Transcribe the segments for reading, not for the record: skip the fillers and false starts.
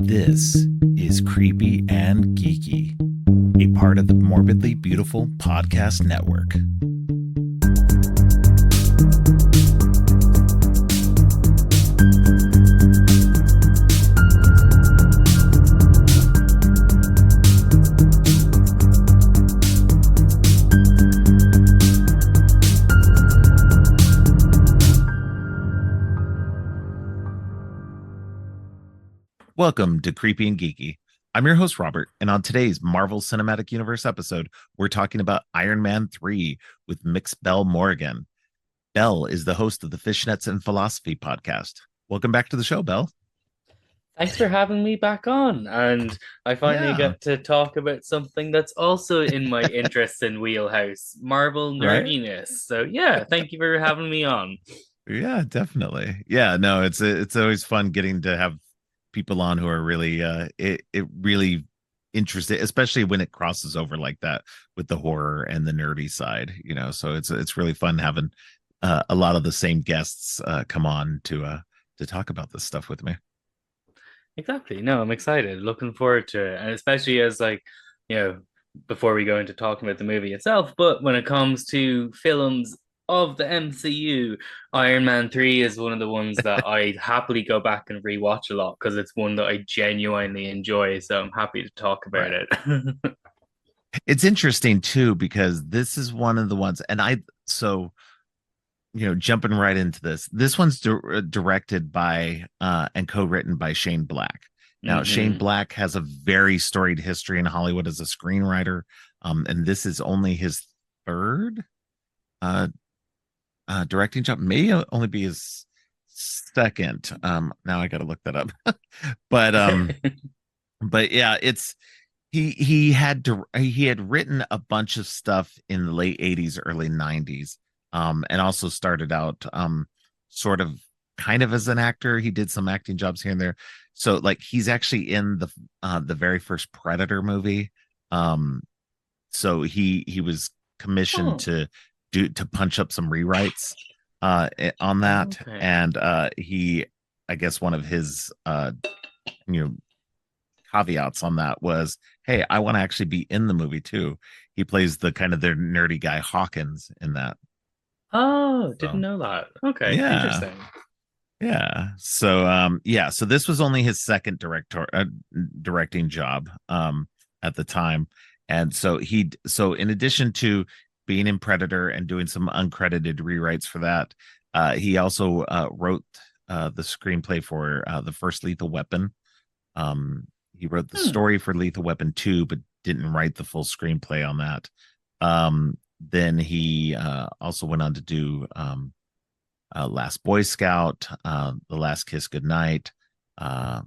This is Creepy and Geeky, a part of the Morbidly Beautiful Podcast Network. Welcome to Creepy and Geeky. I'm your host, Robert, and on today's Marvel Cinematic Universe episode, we're talking about Iron Man 3 with Mx Bel Morrigan. Bel is the host of the Fishnets and Philosophies podcast. Welcome back to the show, Bel. Thanks for having me back on. And I finally get to talk about something that's also in my interest in wheelhouse, Marvel nerdiness. So yeah, thank you for having me on. Yeah, definitely. Yeah, no, it's always fun getting to have people on who are really it really interested, especially when it crosses over like that with the horror and the nerdy side, so it's really fun having a lot of the same guests come on to talk about this stuff with me. Exactly. No, I'm excited, looking forward to it. And especially as before we go into talking about the movie itself, but when it comes to films of the MCU, Iron Man 3 is one of the ones that I happily go back and rewatch a lot because it's one that I genuinely enjoy. So I'm happy to talk about it. It's interesting too, because this is one of the ones, and jumping right into this one's directed by and co-written by Shane Black. Now, Shane Black has a very storied history in Hollywood as a screenwriter, and this is only his third directing job. May only be his second. Now I got to look that up. but yeah, it's he had written a bunch of stuff in the late 80s, early 90s, and also started out sort of kind of as an actor. He did some acting jobs here and there. So like he's actually in the very first Predator movie. So he was commissioned to punch up some rewrites on that. Okay. And I guess one of his caveats on that was, hey, I want to actually be in the movie too. He plays the kind of their nerdy guy Hawkins in that. Oh, didn't know that. Okay, yeah. Interesting. Yeah. So this was only his second directing job at the time. And so in addition to being in Predator and doing some uncredited rewrites for that, he also wrote the screenplay for the first Lethal Weapon. He wrote the story for Lethal Weapon 2, but didn't write the full screenplay on that. Then he also went on to do Last Boy Scout, The Last Kiss Goodnight, Last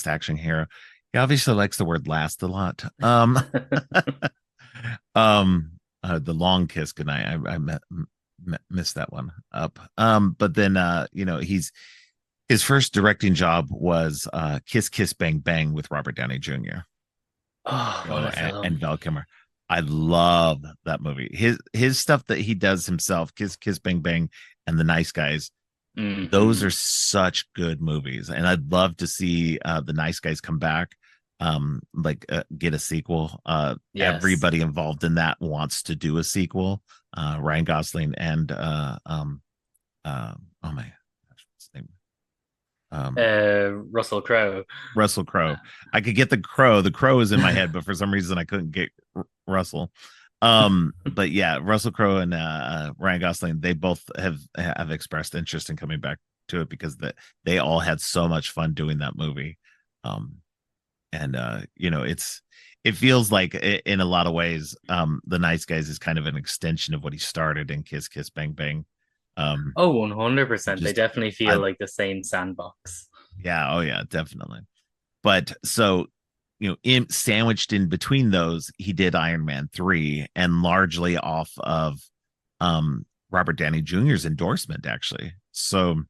Action Hero. He obviously likes the word last a lot. The Long Kiss Goodnight. I missed that one up. But then his first directing job was Kiss Kiss Bang Bang with Robert Downey Jr. And Val Kilmer. I love that movie. His stuff that he does himself, Kiss Kiss Bang Bang and The Nice Guys. Mm-hmm. Those are such good movies, and I'd love to see The Nice Guys come back. Get a sequel. Yes. Everybody involved in that wants to do a sequel. Ryan Gosling and oh my gosh, what's his name? Russell Crowe. Russell Crowe. I could get the Crow is in my head, but for some reason I couldn't get Russell. But yeah, Russell Crowe and Ryan Gosling, they both have expressed interest in coming back to it because they all had so much fun doing that movie. It feels like in a lot of ways, The Nice Guys is kind of an extension of what he started in Kiss Kiss Bang Bang. 100%. They definitely feel like the same sandbox. Yeah. Oh yeah, definitely. But so, sandwiched in between those, he did Iron Man 3, and largely off of Robert Downey Jr.'s endorsement, actually. So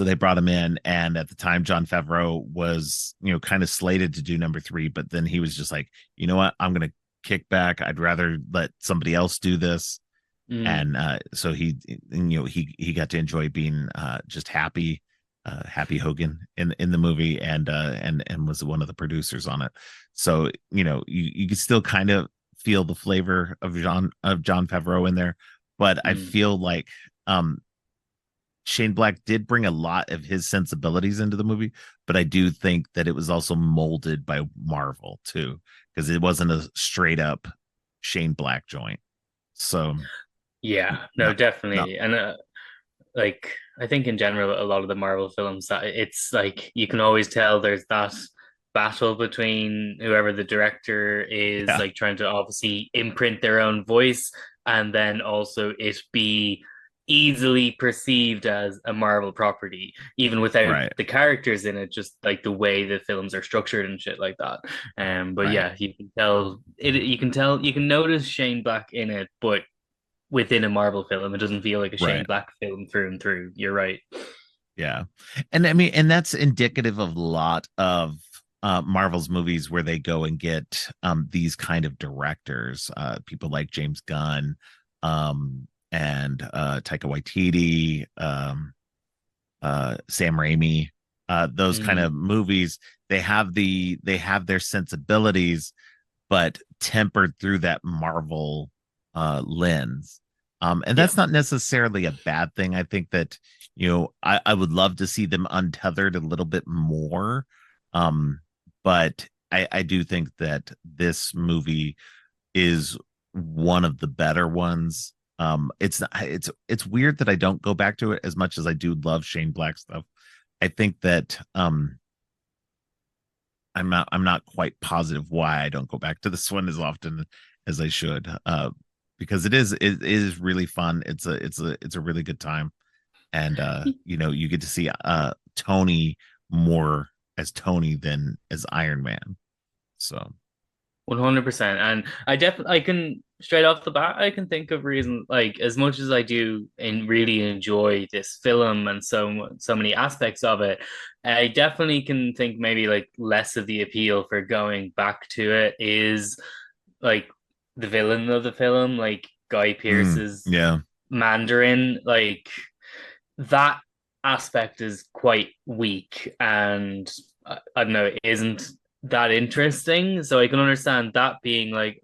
they brought him in, and at the time, Jon Favreau was, kind of slated to do number 3, but then he was just like, you know what, I'm going to kick back. I'd rather let somebody else do this. And so he got to enjoy being just happy Happy Hogan in the movie, and was one of the producers on it. So you can still kind of feel the flavor of John Favreau in there, but I Mm. feel like um Shane Black did bring a lot of his sensibilities into the movie, but I do think that it was also molded by Marvel too, because it wasn't a straight up Shane Black joint. So Yeah, no, no, no, definitely. And like I think in general, a lot of the Marvel films that it's like you can always tell there's that battle between whoever the director is, yeah, like trying to obviously imprint their own voice, and then also it be easily perceived as a Marvel property, even without right, the characters in it, just like the way the films are structured and shit like that. But right, yeah, you can tell it. You can notice Shane Black in it, but within a Marvel film. It doesn't feel like a Shane right. Black film through and through. You're right. Yeah. And I mean, and that's indicative of a lot of Marvel's movies where they go and get these kind of directors, people like James Gunn, and Taika Waititi, Sam Raimi, those kind Mm, of movies. They have their sensibilities, but tempered through that Marvel lens. And yeah. that's not necessarily a bad thing. I think that, I would love to see them untethered a little bit more. Um, but I do think that this movie is one of the better ones. It's weird that I don't go back to it as much as I do love Shane Black stuff. I think that I'm not quite positive why I don't go back to this one as often as I should. Because it is really fun. It's a really good time. And you get to see Tony more as Tony than as Iron Man. So 100%. And I can straight off the bat, I can think of reasons like as much as I do and really enjoy this film and so many aspects of it, I definitely can think maybe like less of the appeal for going back to it is like the villain of the film, like Guy Pearce's yeah, Mandarin, like that aspect is quite weak and I don't know, it isn't that interesting. So I can understand that being like,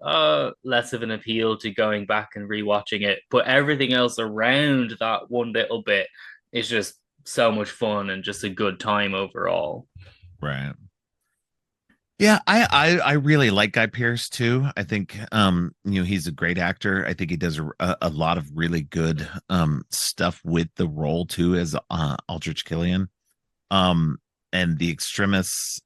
less of an appeal to going back and rewatching it. But everything else around that one little bit is just so much fun and just a good time overall. right. Yeah, I really like Guy Pearce too. I think he's a great actor. I think he does a lot of really good stuff with the role too as Aldrich Killian. Um and the Extremis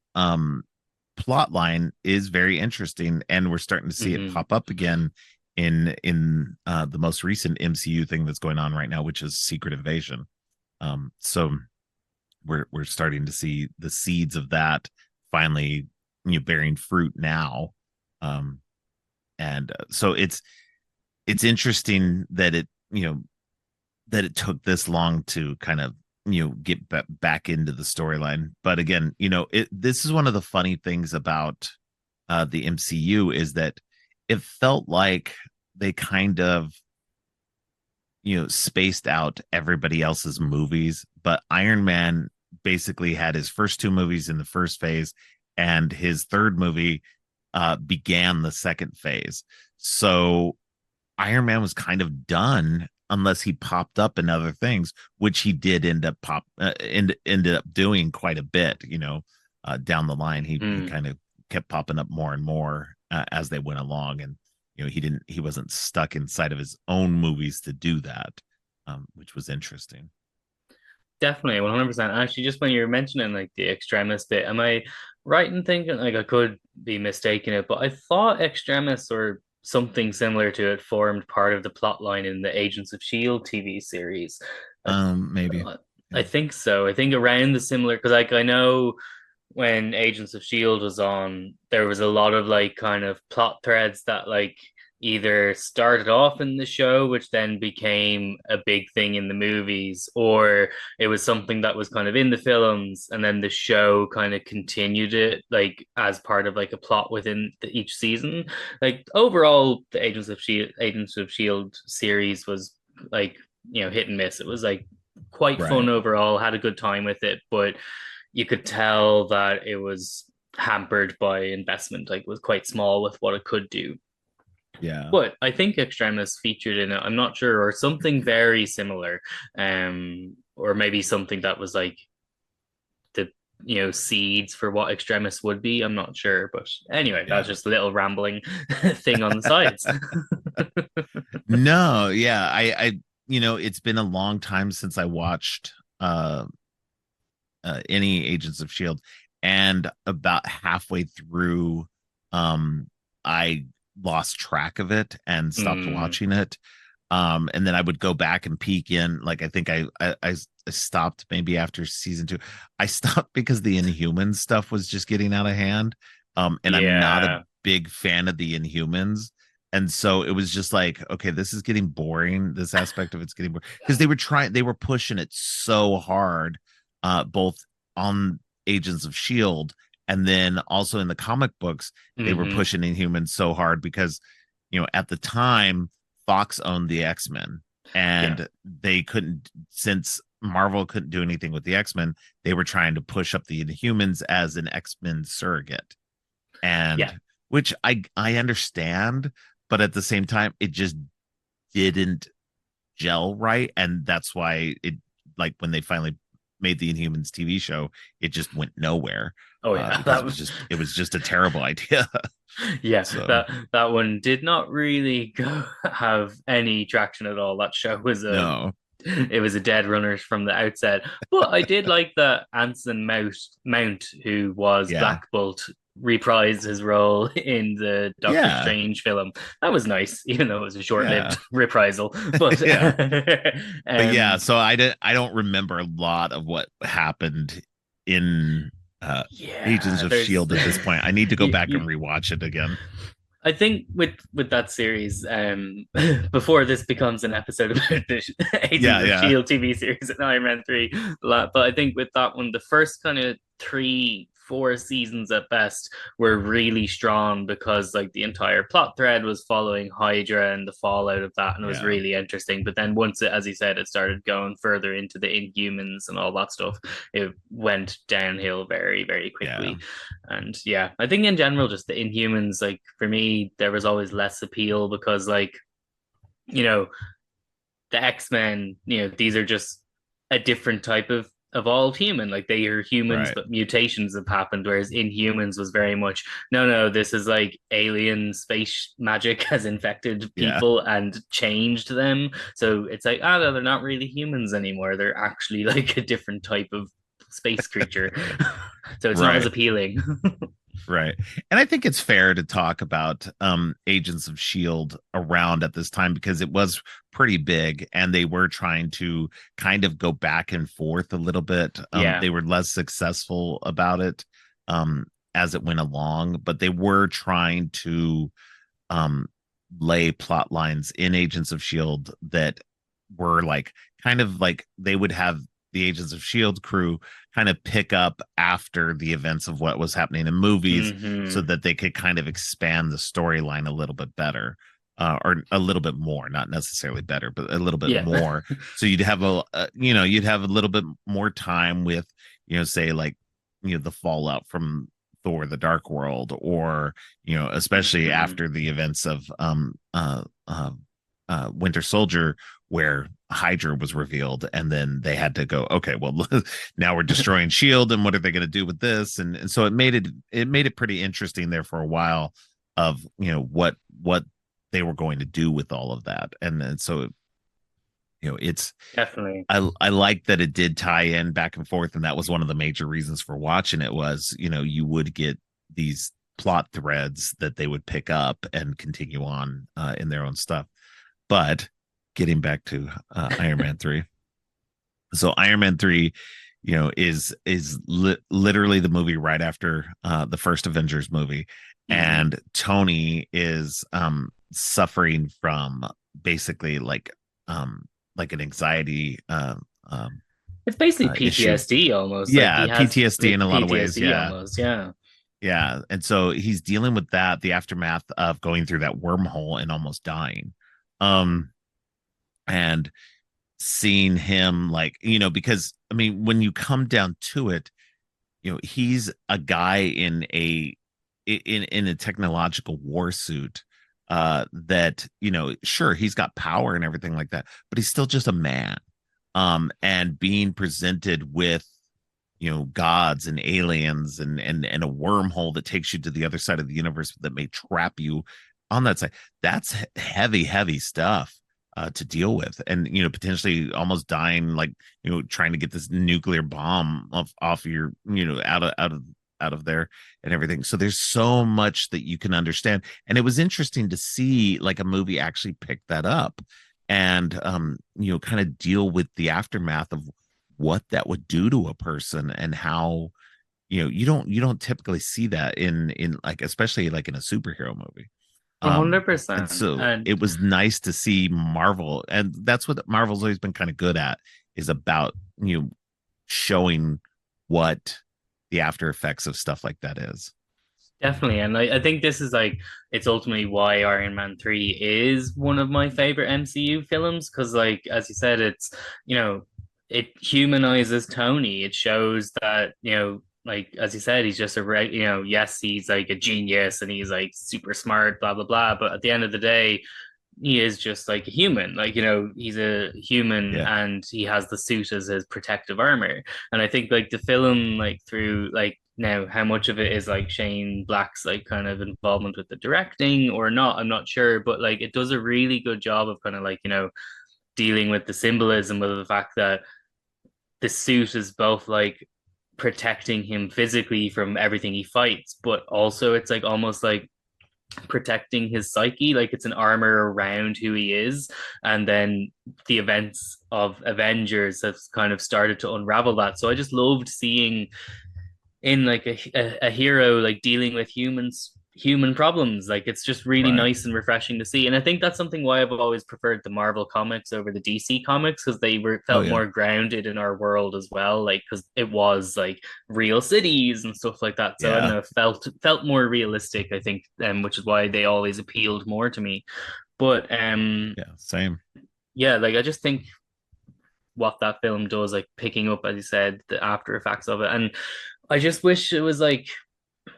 plot line is very interesting, and we're starting to see it Mm-hmm. pop up again in the most recent MCU thing that's going on right now, which is Secret Invasion. So we're starting to see the seeds of that finally bearing fruit now. Um and so it's interesting that it took this long to kind of get back into the storyline. But again, this is one of the funny things about the MCU is that it felt like they kind of spaced out everybody else's movies, but Iron Man basically had his first two movies in the first phase, and his third movie began the second phase. So Iron Man was kind of done unless he popped up in other things, which he did ended up doing quite a bit. Down the line, he Mm. kind of kept popping up more and more as they went along, and he wasn't stuck inside of his own movies to do that, which was interesting. Definitely, 100%. Actually, just when you were mentioning like the extremis bit, am I right in thinking like I could be mistaken it, but I thought extremis or something similar to it formed part of the plot line in the Agents of Shield TV series. I, Maybe, I yeah. think so. I think around the similar because like I know when Agents of Shield was on, there was a lot of like kind of plot threads that like either started off in the show, which then became a big thing in the movies, or it was something that was kind of in the films, and then the show kind of continued it like as part of like a plot within each season. Like overall, the Agents of Shield series was like hit and miss. It was like quite Right. fun overall, had a good time with it, but you could tell that it was hampered by investment, like it was quite small with what it could do. Yeah. But I think Extremis featured in it, I'm not sure, or something very similar, or maybe something that was like the seeds for what Extremis would be. I'm not sure, but anyway, that's Yeah. just a little rambling thing on the sides. No, yeah. It's been a long time since I watched any Agents of Shield, and about halfway through, I lost track of it and stopped Mm, watching it. And then I would go back and peek in. Like I think I stopped maybe after season 2. I stopped because the Inhumans stuff was just getting out of hand. And I'm not a yeah. big fan of the Inhumans. And so it was just like, okay, this is getting boring. This aspect of it's getting boring because they were pushing it so hard, both on Agents of Shield and then also in the comic books, they were Hmm. pushing Inhumans so hard because, at the time, Fox owned the X-Men, Yeah. and they couldn't, since Marvel couldn't do anything with the X-Men, they were trying to push up the Inhumans as an X-Men surrogate. Yeah. And which I understand, but at the same time it just didn't gel right, and that's why it, like when they finally made the Inhumans TV show, it just went nowhere, Oh yeah. because it was just a terrible idea. Yeah, So that one did not really go have any traction at all. That show was a no. it was a dead runner from the outset. But I did like that Anson Mount, who was Yeah. Black Bolt, reprised his role in the Doctor Yeah. Strange film. That was nice, even though it was a short-lived Yeah. reprisal. But Yeah. But yeah, um, so I don't remember a lot of what happened in Agents yeah, of there's Shield at this point. I need to go back you and rewatch it again. I think with that series, before this becomes an episode about the Agents Yeah, of yeah. Shield TV series and Iron Man 3, but I think with that one, the first kind of 3, 4 seasons at best were really strong because like the entire plot thread was following Hydra and the fallout of that, and it was Yeah. really interesting. But then once it, as you said, it started going further into the Inhumans and all that stuff, it went downhill very, very Yeah. quickly. And yeah, I think in general, just the Inhumans, like for me, there was always less appeal because, like, you know, the X-Men, these are just a different type of evolved human. Like they are humans, Right. but mutations have happened. Whereas Inhumans was very much, no, no, this is like alien space magic has infected Yeah. people and changed them. So it's like, no, they're not really humans anymore. They're actually like a different type of space creature. So it's not as Right. appealing. Right. And I think it's fair to talk about Agents of Shield around at this time because it was pretty big and they were trying to kind of go back and forth a little bit. Yeah. They were less successful about it as it went along, but they were trying to um lay plot lines in Agents of Shield that were like kind of like they would have the Agents of Shield crew kind of pick up after the events of what was happening in movies so Hmm. that they could kind of expand the storyline a little bit better, or a little bit more, not necessarily better, but a little bit Yeah. more. So you'd have you'd have a little bit more time with, say like, the fallout from Thor: The Dark World, or especially Hmm. after the events of Winter Soldier, where Hydra was revealed, and then they had to go, okay, well, now we're destroying Shield, and what are they going to do with this? And so it made it pretty interesting there for a while of what they were going to do with all of that, and then so it's Definitely. I like that it did tie in back and forth, and that was one of the major reasons for watching it was you would get these plot threads that they would pick up and continue on in their own stuff. But getting back to Iron Man 3. So Iron Man 3, is literally the movie right after the first Avengers movie, Hmm. and Tony is suffering from basically like an anxiety It's basically issue. PTSD almost. Like he Yeah, has PTSD in like a lot of ways. PTSD Yeah. almost. Yeah. Yeah. And so he's dealing with that, the aftermath of going through that wormhole and almost dying. Um, and seeing him, like, because I mean, when you come down to it, he's a guy in a technological war suit, that, sure, he's got power and everything like that, but he's still just a man. And being presented with, gods and aliens and a wormhole that takes you to the other side of the universe that may trap you on that side. That's heavy, heavy stuff, to deal with, and potentially almost dying, like, trying to get this nuclear bomb off your, out of there and everything. So there's so much that you can understand, and it was interesting to see like a movie actually pick that up and, kind of deal with the aftermath of what that would do to a person, and how, you don't typically see that in like, especially like in a superhero movie. And 100%. so And it was nice to see Marvel, and that's what Marvel's always been kind of good at, is about, showing what the after effects of stuff like that is. definitely, and I think this is like it's ultimately why Iron Man 3 is one of my favorite MCU films because, like as you said, you know it humanizes Tony. It shows that like as you said, he's just yes, he's like a genius and he's like super smart, blah blah blah. But at the end of the day, he is just like a human. Like, he's a human Yeah. and he has the suit as his protective armor. And I think like the film, like through like now how much of it is like Shane Black's like kind of involvement with the directing or not, I'm not sure. But like it does a really good job of kind of like, dealing with the symbolism of the fact that the suit is both like protecting him physically from everything he fights, but also it's like almost like protecting his psyche, like it's an armor around who he is. And then the events of Avengers have kind of started to unravel that. So I just loved seeing in like a hero like dealing with human problems. Like it's just really Right. nice and refreshing to see. And I think that's something why I've always preferred the Marvel comics over the DC comics because they were Oh felt yeah. more grounded in our world as well. Like because it was like real cities and stuff like that. So I don't Yeah. know, felt more realistic, I think, which is why they always appealed more to me. But Yeah. Same. yeah, like I just think what that film does, like picking up, as you said, the after effects of it. And I just wish it was like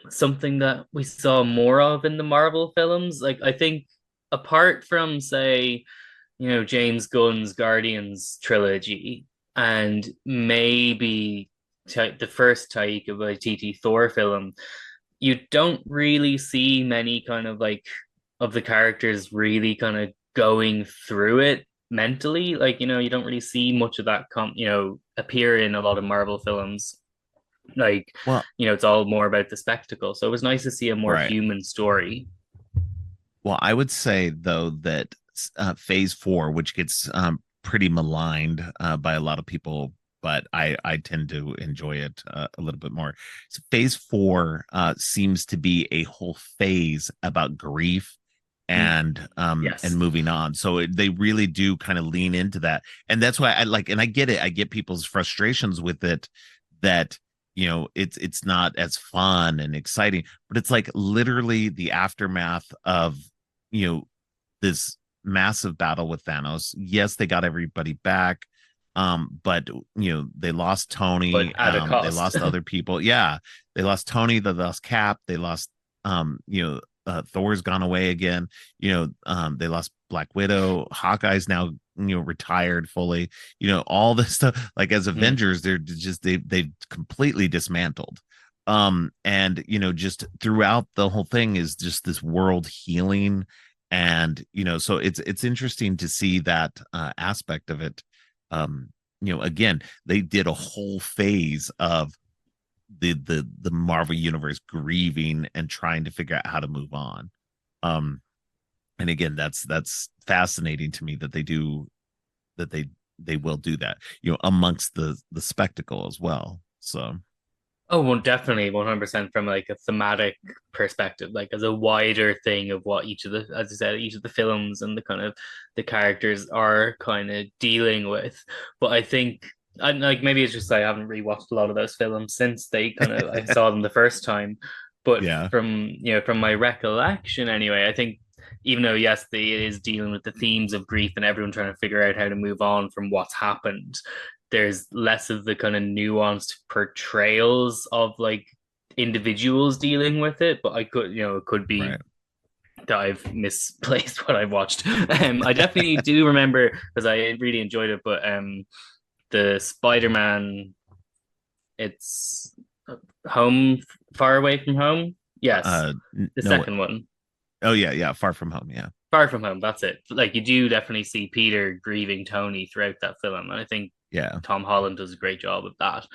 something that we saw more of in the Marvel films. Like I think apart from say, James Gunn's Guardians trilogy and maybe the first Taika Waititi Thor film, you don't really see many kind of like of the characters really kind of going through it mentally. Like, you don't really see much of that appear in a lot of Marvel films. Like, Well, it's all more about the spectacle. So it was nice to see a more right. human story. Well, I would say though that, Phase 4, which gets, pretty maligned, by a lot of people, but I tend to enjoy it, a little bit more. So Phase 4, seems to be a whole phase about grief Mm, and yes. moving on. So they really do kind of lean into that, and that's why I like, and I get it. I get people's frustrations with it, that, it's not as fun and exciting, but it's like literally the aftermath of, you know this massive battle with Thanos. Yes, they got everybody back, but they lost But Tony, at a they cost. lost other people. Yeah, they lost Tony, they lost Cap, they lost, Thor's gone away again. They lost Black Widow. Hawkeye's now, retired fully. All this stuff. Like, as Mm. Avengers, they've completely dismantled. And just throughout the whole thing is just this world healing, and so it's interesting to see that, aspect of it. Again, they did a whole phase of the Marvel universe grieving and trying to figure out how to move on. Um, and again, that's fascinating to me that they will do that, amongst the spectacle as well. So Oh, well, definitely 100% from like a thematic perspective, like as a wider thing of what each of the, as I said, each of the films and the kind of the characters are kind of dealing with. But I think, and like maybe it's just I haven't rewatched a lot of those films since they kind of I saw them the first time. But yeah. from from my recollection anyway, I think even though yes, it is dealing with the themes of grief and everyone trying to figure out how to move on from what's happened, there's less of the kind of nuanced portrayals of like individuals dealing with it. But I could, it could be Right. that I've misplaced what I've watched. I definitely do remember because I really enjoyed it, but the Spider-Man, it's home, far away from home. Yes, the No. second one. Oh yeah, yeah. Far from home. Yeah, Far from home, that's it. Like you do definitely see Peter grieving Tony throughout that film, and I think yeah. Tom Holland does a great job of that.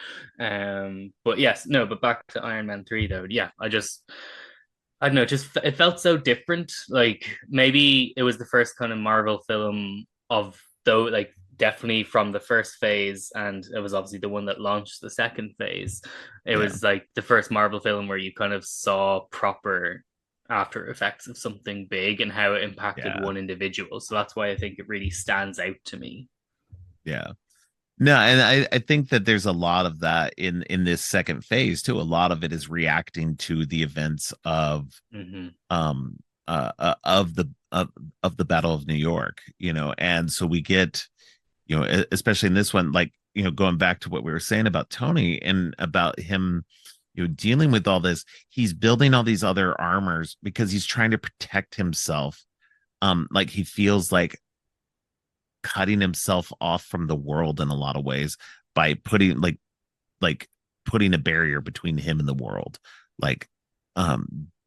But yes, no, but back to Iron Man 3 though. Yeah, I don't know, just it felt so different. Like maybe it was the first kind of Marvel film of though, like definitely from the first phase, and it was obviously the one that launched the second phase. It Yeah. was like the first Marvel film where you kind of saw proper after effects of something big and how it impacted Yeah. one individual. So that's why I think it really stands out to me. Yeah. No, and I think that there's a lot of that in this second phase too. A lot of it is reacting to the events Mm-hmm. um of the Battle of New York, and so we get, especially in this one, like, going back to what we were saying about Tony and about him, dealing with all this, he's building all these other armors because he's trying to protect himself. Like he feels like cutting himself off from the world in a lot of ways by like putting a barrier between him and the world, like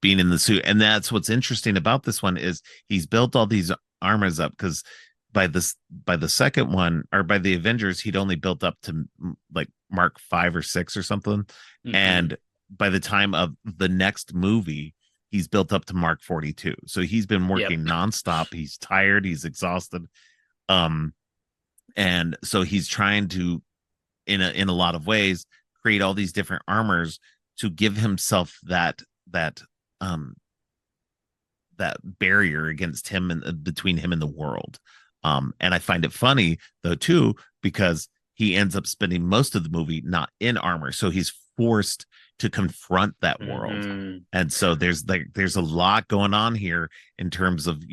being in the suit. And that's what's interesting about this one is he's built all these armors up because by the second one, or by the Avengers, he'd only built up to like Mark 5 or 6 or something. Mm-hmm. And by the time of the next movie, he's built up to Mark 42. So he's been Yep. working nonstop. He's tired, he's exhausted. um and so he's trying to, in a lot of ways, create all these different armors to give himself that um that barrier against him and between him and the world. And I find it funny though too, because he ends up spending most of the movie not in armor, so he's forced to confront that world. Mm-hmm. And so there's a lot going on here in terms of,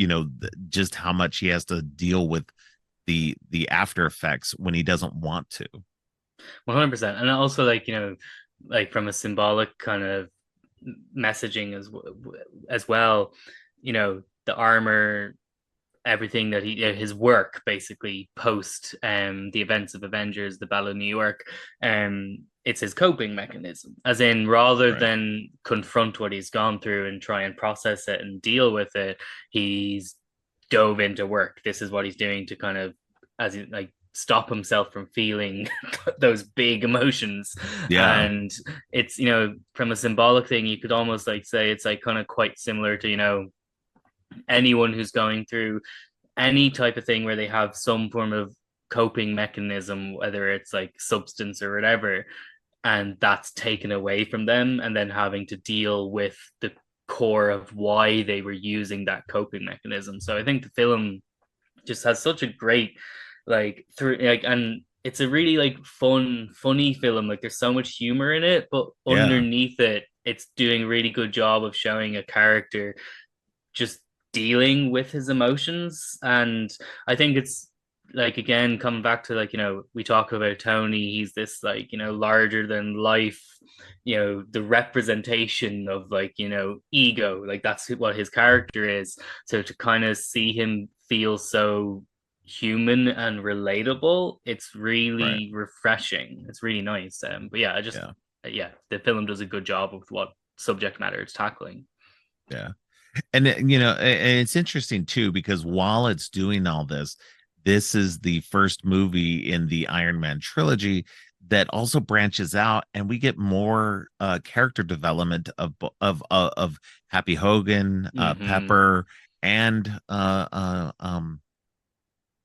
just how much he has to deal with the after effects when he doesn't want to. 100%. And also, like, like from a symbolic kind of messaging as well, the armor, everything that his work basically post the events of Avengers, the Battle of New York, it's his coping mechanism. As in, rather Right. than confront what he's gone through and try and process it and deal with it, he's dove into work. This is what he's doing to kind of, as he like, stop himself from feeling those big emotions. Yeah. And it's, from a symbolic thing, you could almost like say it's like kind of quite similar to, anyone who's going through any type of thing where they have some form of coping mechanism, whether it's like substance or whatever, and that's taken away from them, and then having to deal with the core of why they were using that coping mechanism. So I think the film just has such a great like through like, and it's a really like funny film. Like there's so much humor in it, but Yeah. underneath it, it's doing a really good job of showing a character just dealing with his emotions. And I think it's like, again, coming back to like, we talk about Tony, he's this like, larger than life, the representation of like, ego, like that's what his character is. So to kind of see him feel so human and relatable, it's Right. really refreshing. It's really nice. But yeah, I just Yeah. yeah, the film does a good job of what subject matter it's tackling. Yeah. And and it's interesting too, because while it's doing all this, this is the first movie in the Iron Man trilogy that also branches out, and we get more character development of Happy Hogan, Mm-hmm. Pepper, and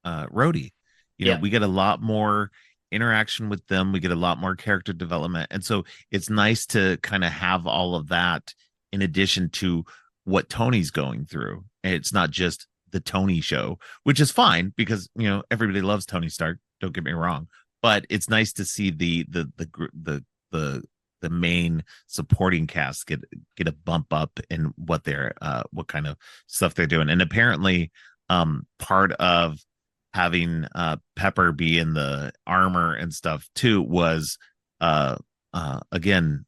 Rhodey. Yeah. We get a lot more interaction with them. We get a lot more character development. And so it's nice to kind of have all of that in addition to what Tony's going through. And it's not just the Tony show, which is fine because, everybody loves Tony Stark. Don't get me wrong. But it's nice to see the the main supporting cast get a bump up in what they're what kind of stuff they're doing. And apparently part of having Pepper be in the armor and stuff too was again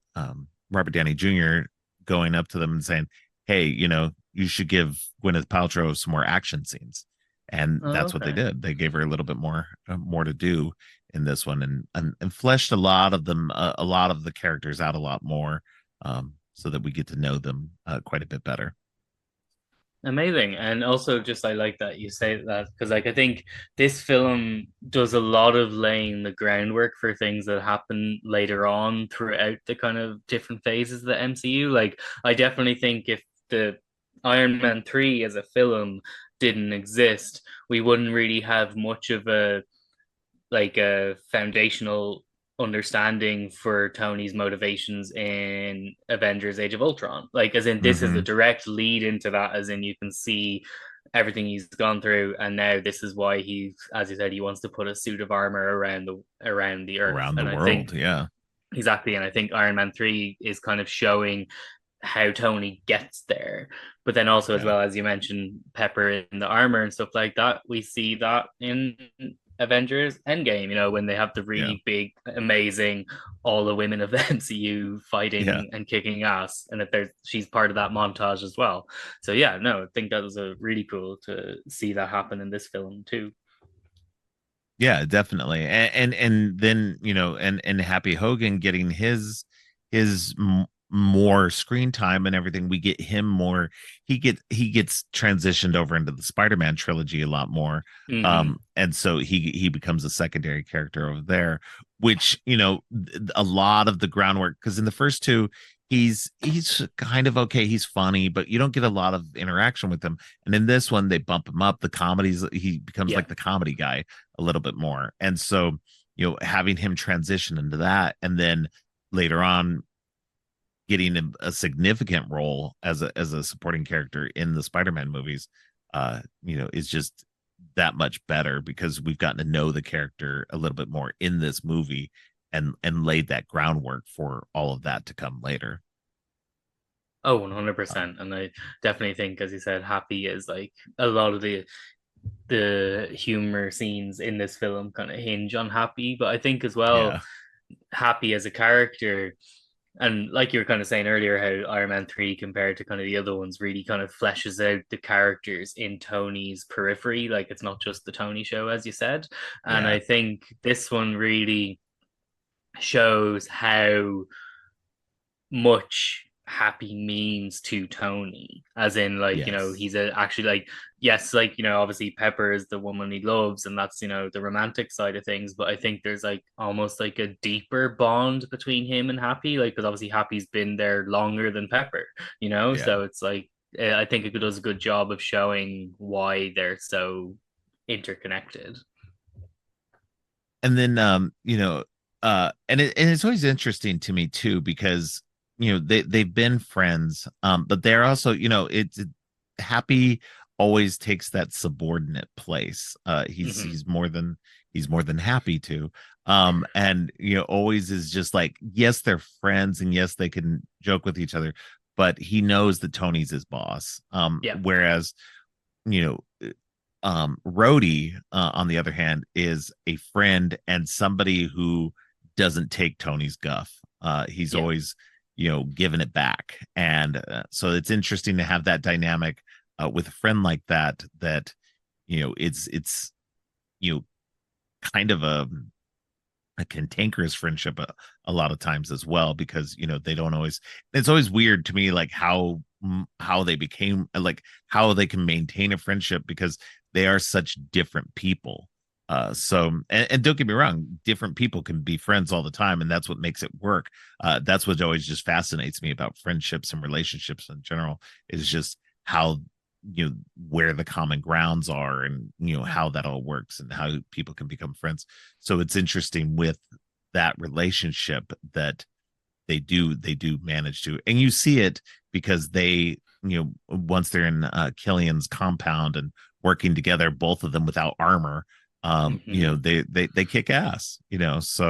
Robert Downey Jr. going up to them and saying, hey, you should give Gwyneth Paltrow some more action scenes. And Oh, that's what they okay. did. They gave her a little bit more to do in this one, and fleshed a lot of them, a lot of the characters out a lot more, so that we get to know them quite a bit better. Amazing. And also just I like that you say that because like I think this film does a lot of laying the groundwork for things that happen later on throughout the kind of different phases of the MCU. Like I definitely think if the Iron Man 3 as a film didn't exist, we wouldn't really have much of a foundational understanding for Tony's motivations in Avengers Age of Ultron. Like, as in, this is a Mm-hmm. direct lead into that, as in, you can see everything he's gone through, and now this is why he's, as you said, he wants to put a suit of armor around the Earth. Around the And I think world, yeah, exactly, and I think Iron Man 3 is kind of showing how Tony gets there. But then also, as yeah, well as you mentioned, Pepper in the armor and stuff like that, we see that in Avengers Endgame, when they have the yeah, really big, amazing, all the women of the MCU yeah. fighting and kicking ass, and that she's part of that montage as well. So yeah, no, I think that was a really cool to see that happen in this film too. Yeah, definitely. And then, and Happy Hogan getting his more screen time and everything. We get him more. He gets transitioned over into the Spider-Man trilogy a lot more. Mm-hmm. And so he becomes a secondary character over there, which, a lot of the groundwork, because in the first two, he's kind of okay, he's funny, but you don't get a lot of interaction with him. And in this one, they bump him up. The comedies, he becomes Yeah. like the comedy guy a little bit more. And so, having him transition into that, and then later on getting a significant role as a supporting character in the Spider-Man movies, is just that much better because we've gotten to know the character a little bit more in this movie, and laid that groundwork for all of that to come later. Oh, Um, 100%. And I definitely think, as you said, Happy is like a lot of the humor scenes in this film kind of hinge on Happy. But I think as well, yeah, Happy as a character, and like you were kind of saying earlier, how Iron Man 3 compared to kind of the other ones really kind of fleshes out the characters in Tony's periphery. Like it's not just the Tony show, as you said. And yeah, I think this one really shows how much Happy means to Tony, as in like yes, he's actually like yes, like obviously Pepper is the woman he loves, and that's the romantic side of things. But I think there's like almost like a deeper bond between him and Happy, like because obviously Happy's been there longer than Pepper, yeah. so it's like I think it does a good job of showing why they're so interconnected. And then and it's always interesting to me too, because they've been friends, but they're also, Happy always takes that subordinate place. Mm-hmm. He's more than happy to, and always is just like, yes, they're friends, and yes, they can joke with each other, but he knows that Tony's his boss. Yeah, Whereas, you know Rhodey, on the other hand, is a friend and somebody who doesn't take Tony's guff. He's yeah. always, giving it back. And so it's interesting to have that dynamic with a friend like that, it's, you know, kind of a cantankerous friendship a lot of times as well, because they don't always, it's always weird to me, like how they became, like how they can maintain a friendship, because they are such different people. So, and don't get me wrong, different people can be friends all the time, and that's what makes it work. That's what always just fascinates me about friendships and relationships in general, is just how, where the common grounds are, and how that all works, and how people can become friends. So it's interesting with that relationship that they do manage to, and you see it because they, once they're in Killian's compound and working together, both of them without armor, Mm-hmm. they kick ass, so it's a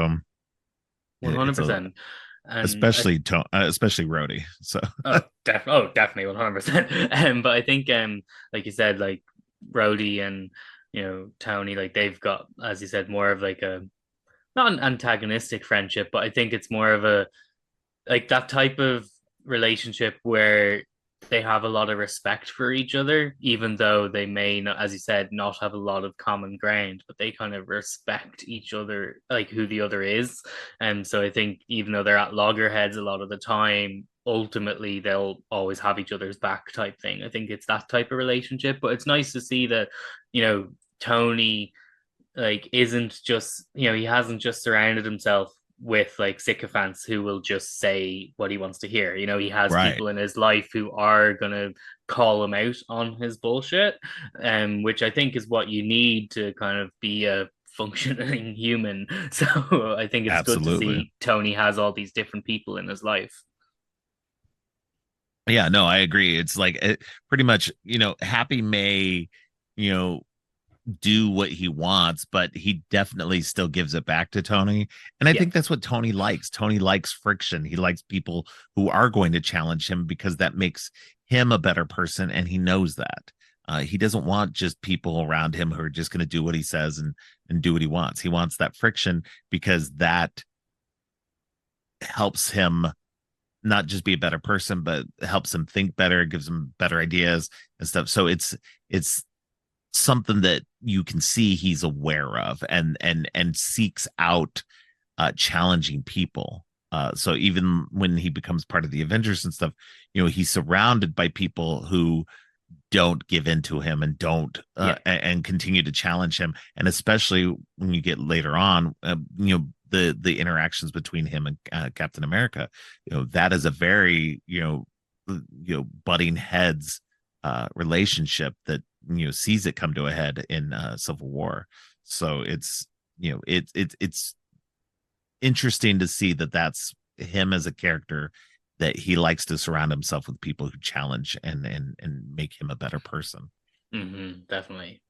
100%. And especially Rhodey. So definitely 100%. But I think like you said, like Rhodey and Tony, like they've got, as you said, more of like a not an antagonistic friendship, but I think it's more of a like that type of relationship where they have a lot of respect for each other, even though they may not, as you said, not have a lot of common ground, but they kind of respect each other, like who the other is. And so I think even though they're at loggerheads a lot of the time, ultimately they'll always have each other's back type thing. I think it's that type of relationship, but it's nice to see that, Tony like isn't just he hasn't just surrounded himself with like sycophants who will just say what he wants to hear. He has right, people in his life who are gonna call him out on his bullshit, which I think is what you need to kind of be a functioning human. So I think it's good to absolutely. see Tony has all these different people in his life. Yeah, no, I agree. It's like pretty much, Happy may, you know, do what he wants, but he definitely still gives it back to Tony. And I Yeah. think that's what Tony likes. Tony likes friction. He likes people who are going to challenge him because that makes him a better person. And he knows that. He doesn't want just people around him who are just going to do what he says and do what he wants. He wants that friction because that helps him not just be a better person, but helps him think better, gives him better ideas and stuff. So it's something that you can see he's aware of and seeks out challenging people. So even when he becomes part of the Avengers and stuff, he's surrounded by people who don't give in to him and don't Yeah. and continue to challenge him. And especially when you get later on, the interactions between him and Captain America, that is a very butting heads relationship that sees it come to a head in Civil War. So it's interesting to see that that's him as a character, that he likes to surround himself with people who challenge and make him a better person. Definitely.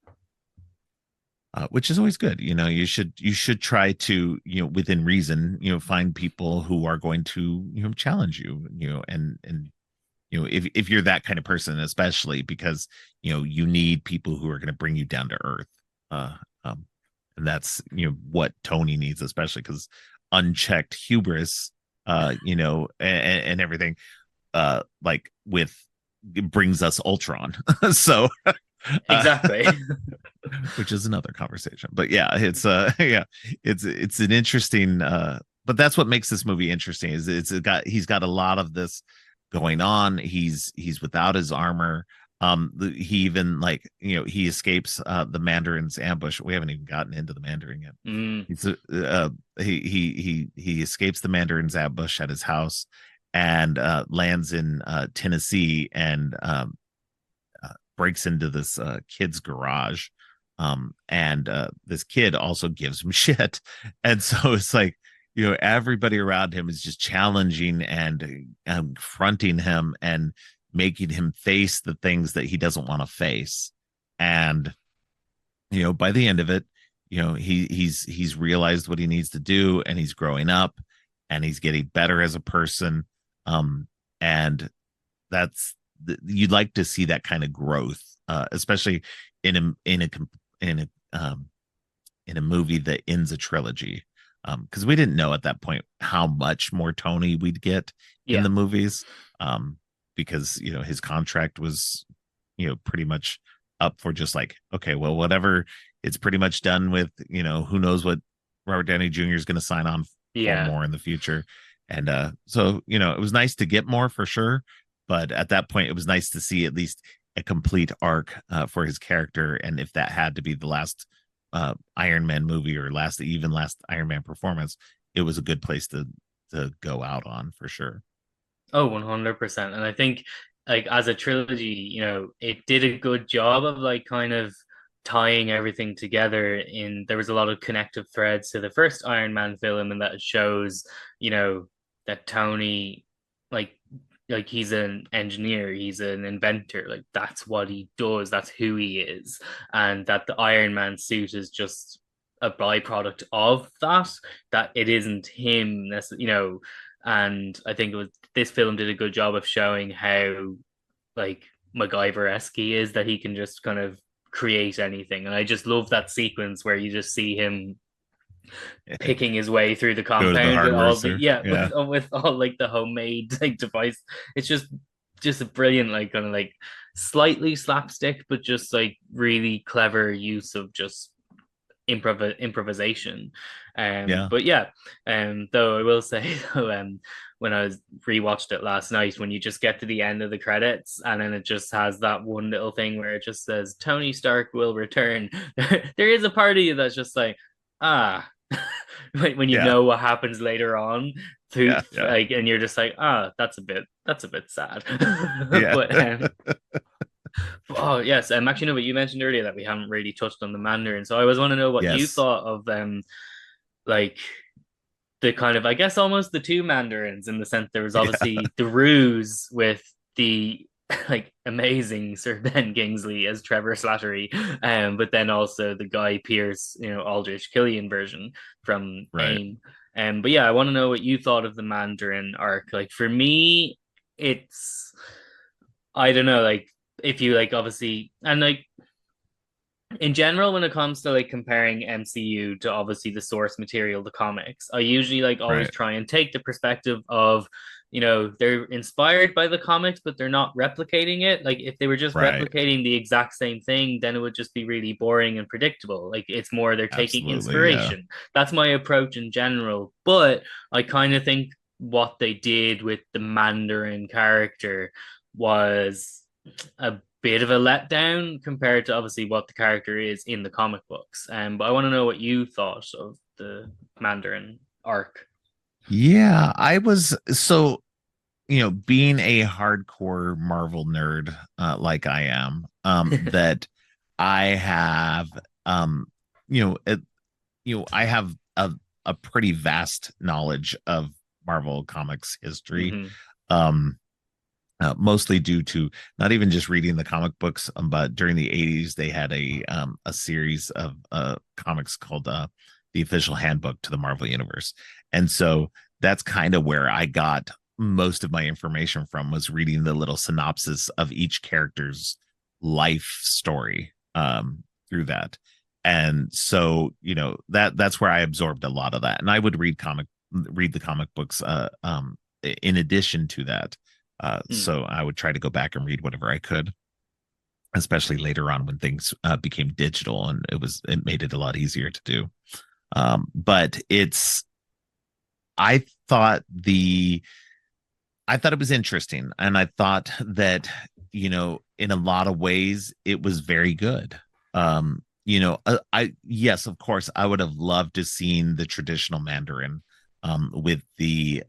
Which is always good. You should try to, within reason, find people who are going to, challenge you, and if you're that kind of person, especially because you need people who are going to bring you down to earth. Uh, um, and that's what Tony needs, especially because unchecked hubris, and everything, like with brings us Ultron. So, uh, Exactly. which is another conversation. But yeah, it's yeah, it's an interesting but that's what makes this movie interesting is he's got a lot of this going on. He's without his armor. He even like he escapes the Mandarin's ambush. We haven't even gotten into the Mandarin yet. Mm, He's he escapes the Mandarin's ambush at his house and lands in Tennessee and breaks into this kid's garage. And this kid also gives him shit. And so it's like, everybody around him is just challenging and confronting him and making him face the things that he doesn't want to face. And, by the end of it, he's realized what he needs to do and he's growing up and he's getting better as a person. And that's you'd like to see that kind of growth, especially in a movie that ends a trilogy. Because we didn't know at that point how much more Tony we'd get in yeah. the movies, because his contract was pretty much up for just like, okay, well, whatever, it's pretty much done with. Who knows what Robert Downey Jr. is going to sign on for Yeah. more in the future. And so it was nice to get more for sure, but at that point it was nice to see at least a complete arc for his character. And if that had to be the last Iron Man movie or last Iron Man performance, it was a good place to go out on for sure. Oh, 100%. And I think like as a trilogy, it did a good job of like kind of tying everything together there was a lot of connective threads to the first Iron Man film, and that shows, you know, that Tony like he's an engineer, he's an inventor, like that's what he does, that's who he is. And that the Iron Man suit is just a byproduct of that, that it isn't him, and I think it was this film did a good job of showing how like MacGyver-esque he is, that he can just kind of create anything. And I just love that sequence where you just see him picking his way through the Go to the compound with hardware all the store. Yeah. with all like the homemade like device. It's just a brilliant like kind of like slightly slapstick, but just like really clever use of just improvisation. Yeah. But yeah, though I will say though, when I was rewatched it last night, when you just get to the end of the credits and then it just has that one little thing where it just says Tony Stark will return. There is a part of you that's just like, ah, when you Yeah. know what happens later on, to Yeah. Yeah. like, and you're just like, ah, that's a bit sad. Yeah. But oh yes, actually no, but you mentioned earlier that we haven't really touched on the Mandarin, so I was want to know what you Yes. thought of like the kind of I guess almost the two Mandarins, in the sense there was Yeah. obviously the ruse with the like amazing Sir Ben Kingsley as Trevor Slattery, but then also the Guy Pearce, Aldrich Killian version from Right. AIM. But yeah, I want to know what you thought of the Mandarin arc. Like for me, it's I don't know, like if you like obviously and like in general when it comes to like comparing MCU to obviously the source material, the comics, I usually like always Right. try and take the perspective of they're inspired by the comics but they're not replicating it. Like if they were just Right. replicating the exact same thing, then it would just be really boring and predictable. Like it's more they're taking Absolutely. Yeah. inspiration. That's my approach in general, but I kind of think what they did with the Mandarin character was a bit of a letdown compared to obviously what the character is in the comic books. But I want to know what you thought of the Mandarin arc. Yeah. I was so, being a hardcore Marvel nerd, like I am, that I have, it, I have a pretty vast knowledge of Marvel comics history. Mm-hmm. Um, Mostly due to not even just reading the comic books, but during the 80s they had a series of comics called the Official Handbook to the Marvel Universe, and so that's kind of where I got most of my information from, was reading the little synopsis of each character's life story through that. And so that's where I absorbed a lot of that, and I would read the comic books in addition to that. Mm. So I would try to go back and read whatever I could, especially later on when things became digital, and it made it a lot easier to do. But I thought the I thought it was interesting, and I thought that in a lot of ways it was very good. I yes, of course, I would have loved to seen the traditional Mandarin with the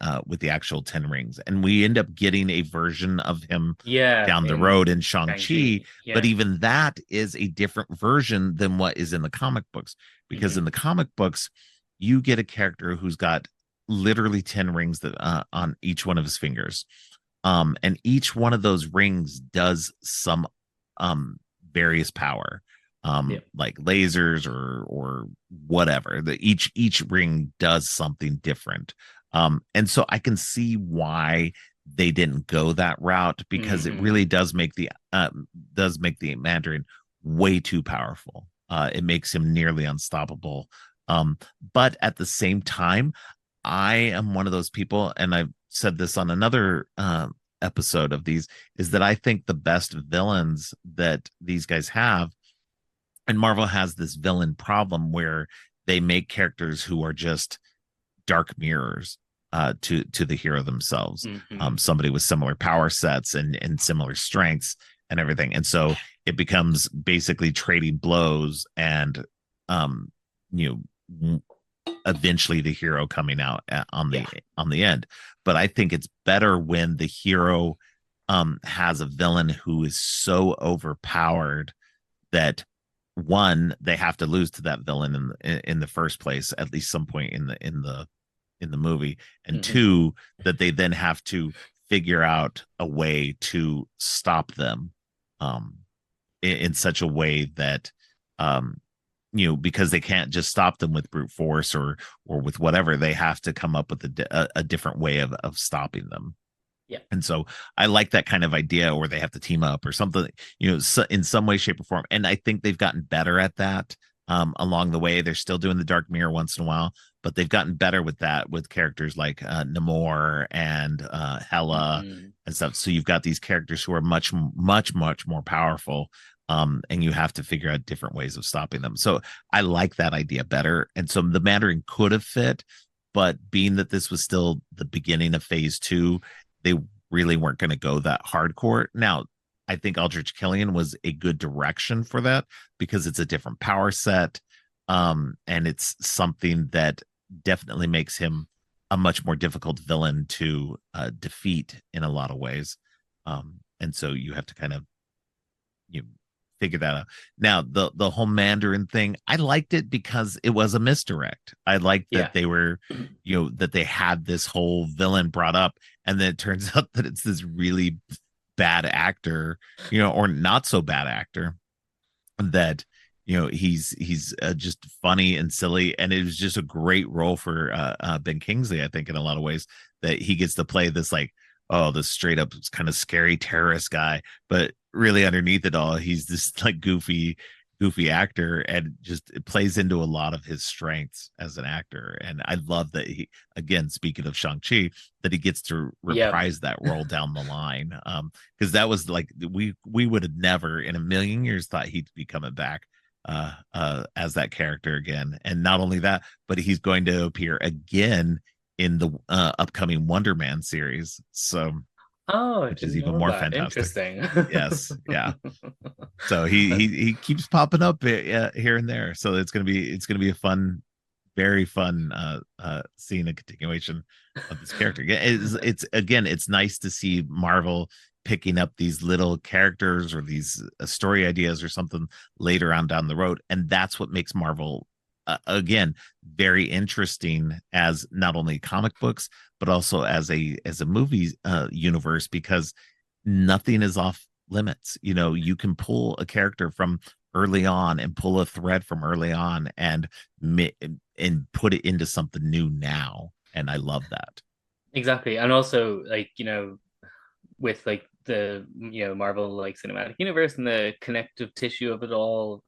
actual 10 rings, and we end up getting a version of him Yeah, down the in road in Shang-Chi, Shang-Chi. but Yeah. even that is a different version than what is in the comic books, because Mm-hmm. in the comic books you get a character who's got literally 10 rings that on each one of his fingers, and each one of those rings does some various power, Yeah. like lasers or whatever. Each ring does something different, and so I can see why they didn't go that route, because it Mm-hmm. really does make the Mandarin way too powerful. It makes him nearly unstoppable. But at the same time, I am one of those people, and I've said this on another episode of these, is that I think the best villains that these guys have, and Marvel has this villain problem where they make characters who are just dark mirrors to the hero themselves. Mm-hmm. Somebody with similar power sets and similar strengths and everything, and so it becomes basically trading blows, and um, you know eventually the hero coming out Yeah. on the end. But I think it's better when the hero has a villain who is so overpowered that, one, they have to lose to that villain in the first place at least some point in the movie, and Mm-hmm. two, that they then have to figure out a way to stop them, in such a way that um because they can't just stop them with brute force or with whatever. They have to come up with a different way of stopping them. Yeah. And so I like that kind of idea, or they have to team up or something, so in some way, shape, or form. And I think they've gotten better at that along the way. They're still doing the dark mirror once in a while, but they've gotten better with that with characters like Namor and Hela Mm-hmm. and stuff. So you've got these characters who are much, much, much more powerful. And you have to figure out different ways of stopping them. So I like that idea better. And so the Mandarin could have fit, but being that this was still the beginning of phase two, they really weren't going to go that hardcore. Now, I think Aldrich Killian was a good direction for that because it's a different power set. And it's something that definitely makes him a much more difficult villain to defeat in a lot of ways. And so you have to kind of you figure that out. Now, the whole Mandarin thing, I liked it because it was a misdirect. I liked Yeah. that they were, that they had this whole villain brought up, and then it turns out that it's this really bad actor, or not so bad actor that he's just funny and silly, and it was just a great role for Ben Kingsley, I think, in a lot of ways, that he gets to play this like, oh, this straight up kind of scary terrorist guy, but really underneath it all, he's this like goofy actor, and just it plays into a lot of his strengths as an actor. And I love that he, again, speaking of Shang-Chi, that he gets to Yeah. reprise that role down the line. Because that was like, we would have never in a million years thought he'd be coming back as that character again. And not only that, but he's going to appear again in the upcoming Wonder Man series. So, Oh, I which is didn't even know more that. fantastic. Interesting. Yes, yeah. So he keeps popping up here and there. So it's gonna be a fun, very fun seeing a continuation of this character. Yeah, it's again, it's nice to see Marvel picking up these little characters or these story ideas or something later on down the road, and that's what makes Marvel again very interesting as not only comic books but also as a movie universe, because nothing is off limits. You can pull a character from early on and pull a thread from early on and put it into something new now, and I love that. Exactly. And also, like, with like the Marvel like cinematic universe and the connective tissue of it all,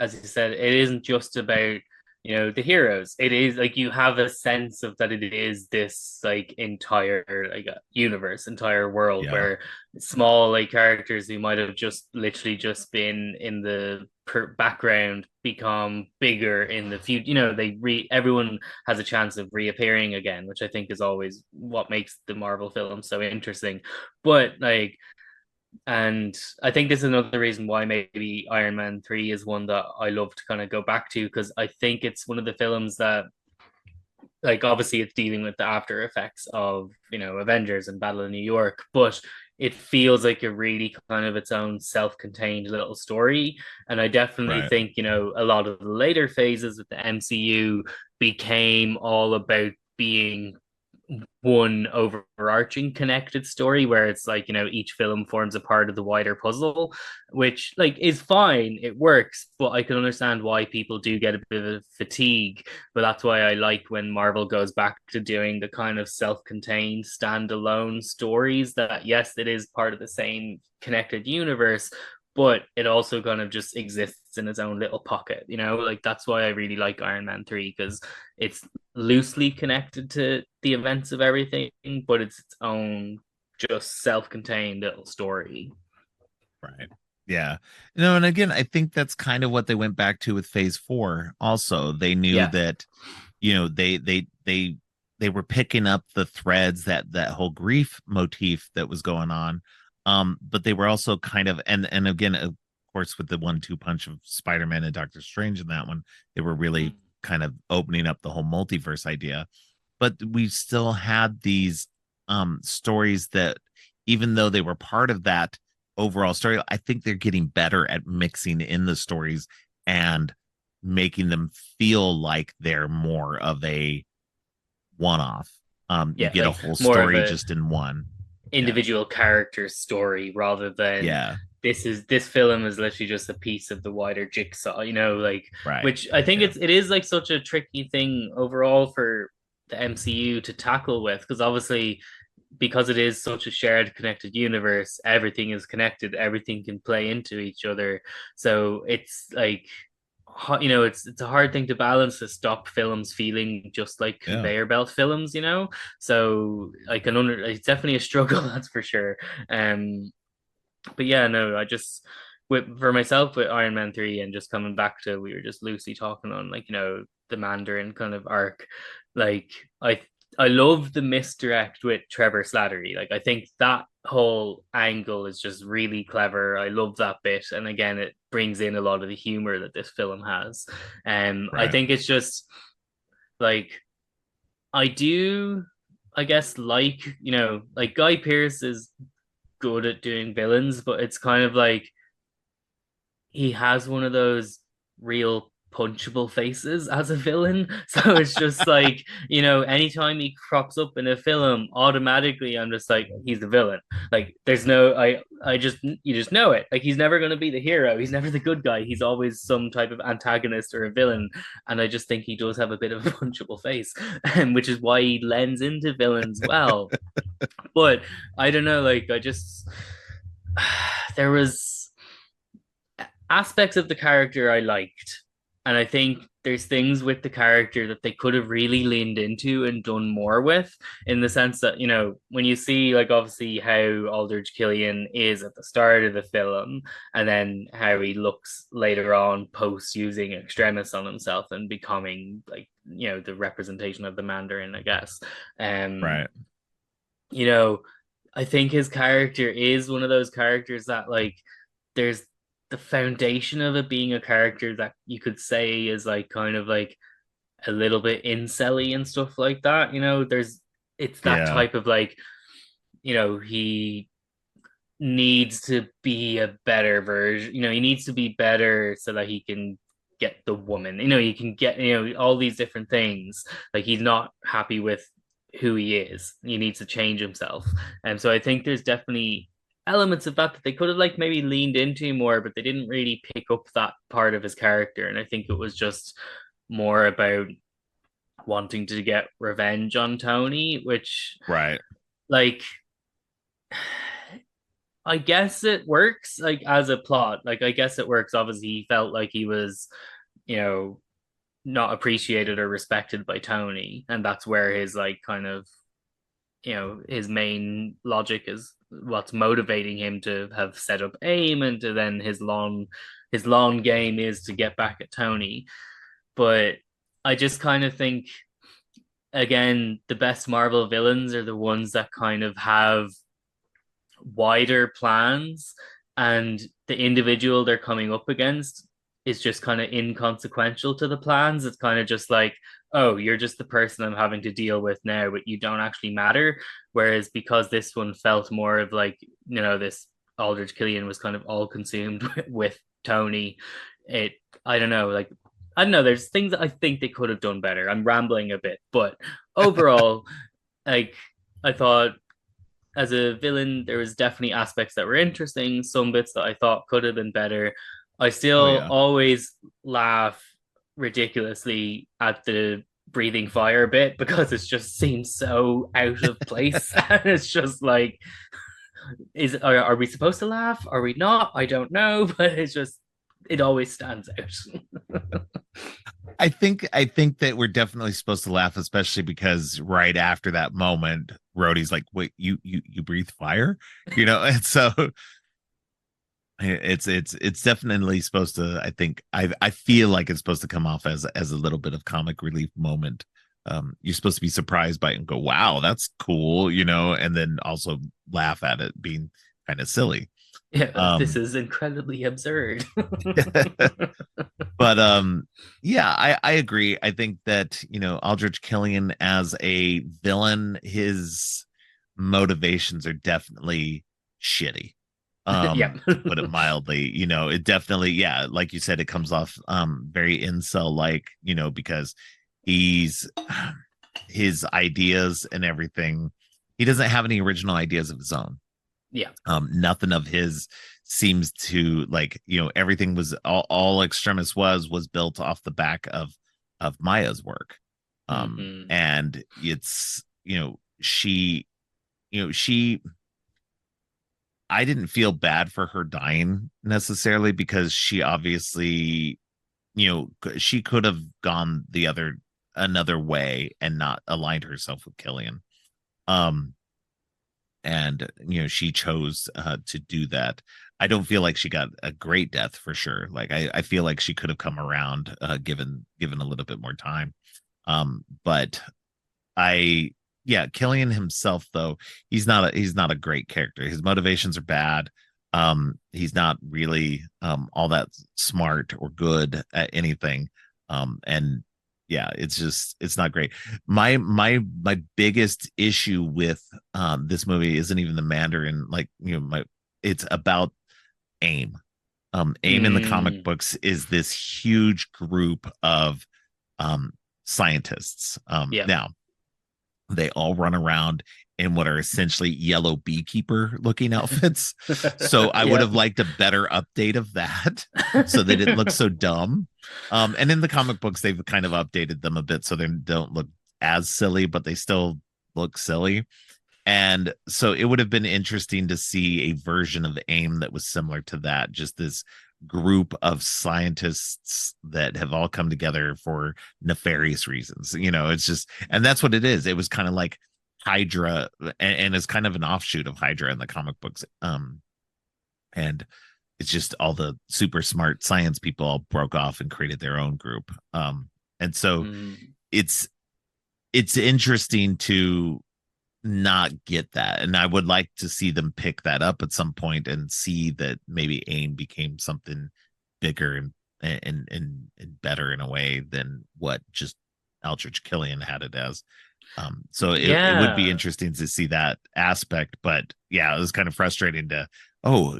as you said, it isn't just about the heroes. It is like you have a sense of that it is this like entire like universe, entire world Yeah, where small like characters who might have just literally just been in the background become bigger in the future. Everyone has a chance of reappearing again, which I think is always what makes the Marvel film so interesting. But like, and I think this is another reason why maybe Iron Man 3 is one that I love to kind of go back to, because I think it's one of the films that, like, obviously it's dealing with the after effects of Avengers and Battle of New York, but it feels like a really kind of its own self-contained little story. And I definitely right. think a lot of the later phases of the MCU became all about being one overarching connected story, where it's like each film forms a part of the wider puzzle, which like is fine, it works, but I can understand why people do get a bit of fatigue. But that's why I like when Marvel goes back to doing the kind of self-contained standalone stories that, yes, it is part of the same connected universe, but it also kind of just exists in its own little pocket. Like that's why I really like Iron Man 3, because it's loosely connected to the events of everything, but it's its own just self-contained little story. Right. Yeah. And again, I think that's kind of what they went back to with phase four. Also, they knew Yeah. that, they were picking up the threads, that whole grief motif that was going on. But they were also kind of, and again, of course, with the 1-2 punch of Spider-Man and Doctor Strange in that one, they were really kind of opening up the whole multiverse idea. But we still had these stories that, even though they were part of that overall story, I think they're getting better at mixing in the stories and making them feel like they're more of a one-off. You Yeah, get a like whole more of story a just in one. Yeah. individual character story rather than Yeah. this film is literally just a piece of the wider jigsaw, like, Right. which I think Yeah. it is like such a tricky thing overall for the MCU to tackle with, because obviously because it is such a shared connected universe, everything is connected, everything can play into each other. So it's like, it's a hard thing to balance, to stop films feeling just like Yeah. conveyor belt films. So I can it's definitely a struggle, that's for sure. But yeah, no, I just, for myself with Iron Man 3, and just coming back to, we were just loosely talking on, like, the Mandarin kind of arc. Like, I I love the misdirect with Trevor Slattery. Like, I think that whole angle is just really clever. I love that bit. And again, it brings in a lot of the humor that this film has. I Right. think it's just like, I do, I guess, like Guy Pearce is good at doing villains, but it's kind of like he has one of those real punchable faces as a villain. So it's just like, anytime he crops up in a film, automatically I'm just like, he's the villain. Like, there's no, I just, you just know it. Like, he's never going to be the hero. He's never the good guy. He's always some type of antagonist or a villain. And I just think he does have a bit of a punchable face, which is why he lends into villains well. But I don't know, like, I just, there was aspects of the character I liked. And I think there's things with the character that they could have really leaned into and done more with, in the sense that, when you see, like, obviously how Aldrich Killian is at the start of the film, and then how he looks later on post using Extremis on himself and becoming, like, the representation of the Mandarin, I guess. Um, Right. you know, I think his character is one of those characters that, like, there's the foundation of it being a character that you could say is like kind of like a little bit incelly and stuff like that. It's that Yeah. type of, like, he needs to be a better version. He needs to be better so that he can get the woman. He can get, all these different things. Like, he's not happy with who he is. He needs to change himself. And so I think there's definitely elements of that they could have, like, maybe leaned into more, but they didn't really pick up that part of his character. And I think it was just more about wanting to get revenge on Tony, which, Right. like, I guess it works, like, as a plot. Like, I guess it works. Obviously, he felt like he was, you know, not appreciated or respected by Tony, and that's where his, like, kind of, his main logic is what's motivating him to have set up AIM, and to then his long game is to get back at Tony. But I just kind of think, again, the best Marvel villains are the ones that kind of have wider plans, and the individual they're coming up against is just kind of inconsequential to the plans. It's kind of just like, oh, you're just the person I'm having to deal with now, but you don't actually matter. Whereas, because this one felt more of like, this Aldrich Killian was kind of all consumed with Tony. It, I don't know, like, I don't know. There's things that I think they could have done better. I'm rambling a bit, but overall, like, I thought, as a villain, there was definitely aspects that were interesting, some bits that I thought could have been better. I Oh still yeah. always laugh ridiculously at the breathing fire bit, because it just seems so out of place. And it's just like, are we supposed to laugh? Are we not? I don't know, but it's just, it always stands out. I think that we're definitely supposed to laugh, especially because right after that moment, Rhodey's like, "Wait, you breathe fire?" And so it's definitely supposed to. I feel like it's supposed to come off as a little bit of comic relief moment. You're supposed to be surprised by it and go, "Wow, that's cool," and then also laugh at it being kind of silly. Yeah, this Um, is incredibly absurd. but yeah, I agree. I think that Aldrich Killian as a villain, his motivations are definitely shitty, Yeah. to put it mildly. It definitely, yeah, like you said, it comes off very incel like, because he's his ideas and everything, he doesn't have any original ideas of his own. Yeah. Nothing of his seems to, like, everything was all Extremis was built off the back of Maya's work. Hmm. And it's, she, she, I didn't feel bad for her dying necessarily, because she obviously, she could have gone another way and not aligned herself with Killian. Um, and she chose to do that. I don't feel like she got a great death for sure. Like, I feel like she could have come around, given a little bit more time. But I yeah, Killian himself, though, he's not a great character. His motivations are bad. He's not really all that smart or good at anything. And yeah, it's not great. My biggest issue with this movie isn't even the Mandarin, like, my it's about AIM. AIM in the comic Mm, books is this huge group of um scientists. yeah. Now they all run around in what are essentially yellow beekeeper looking outfits. So I would Yeah. have liked a better update of that so they didn't look so dumb. And in the comic books, they've kind of updated them a bit so they don't look as silly, but they still look silly. And so it would have been interesting to see a version of AIM that was similar to that, just this group of scientists that have all come together for nefarious reasons. It's just, and that's what it is. It was kind of like Hydra, and it's kind of an offshoot of Hydra in the comic books. And it's just all the super smart science people all broke off and created their own group. And so Mm, it's interesting to not get that. And I would like to see them pick that up at some point and see that maybe AIM became something bigger and better in a way than what just Aldrich Killian had it as. So it would be yeah. interesting to see that aspect. But yeah, it was kind of frustrating to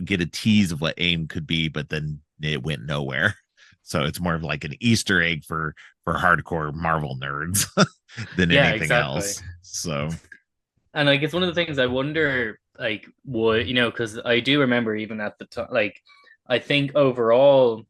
get a tease of what AIM could be, but then it went nowhere. So it's more of like an Easter egg for hardcore Marvel nerds than Yeah, anything exactly. else. So And like it's one of the things I wonder, like, would because I do remember even at the time, like, I think overall,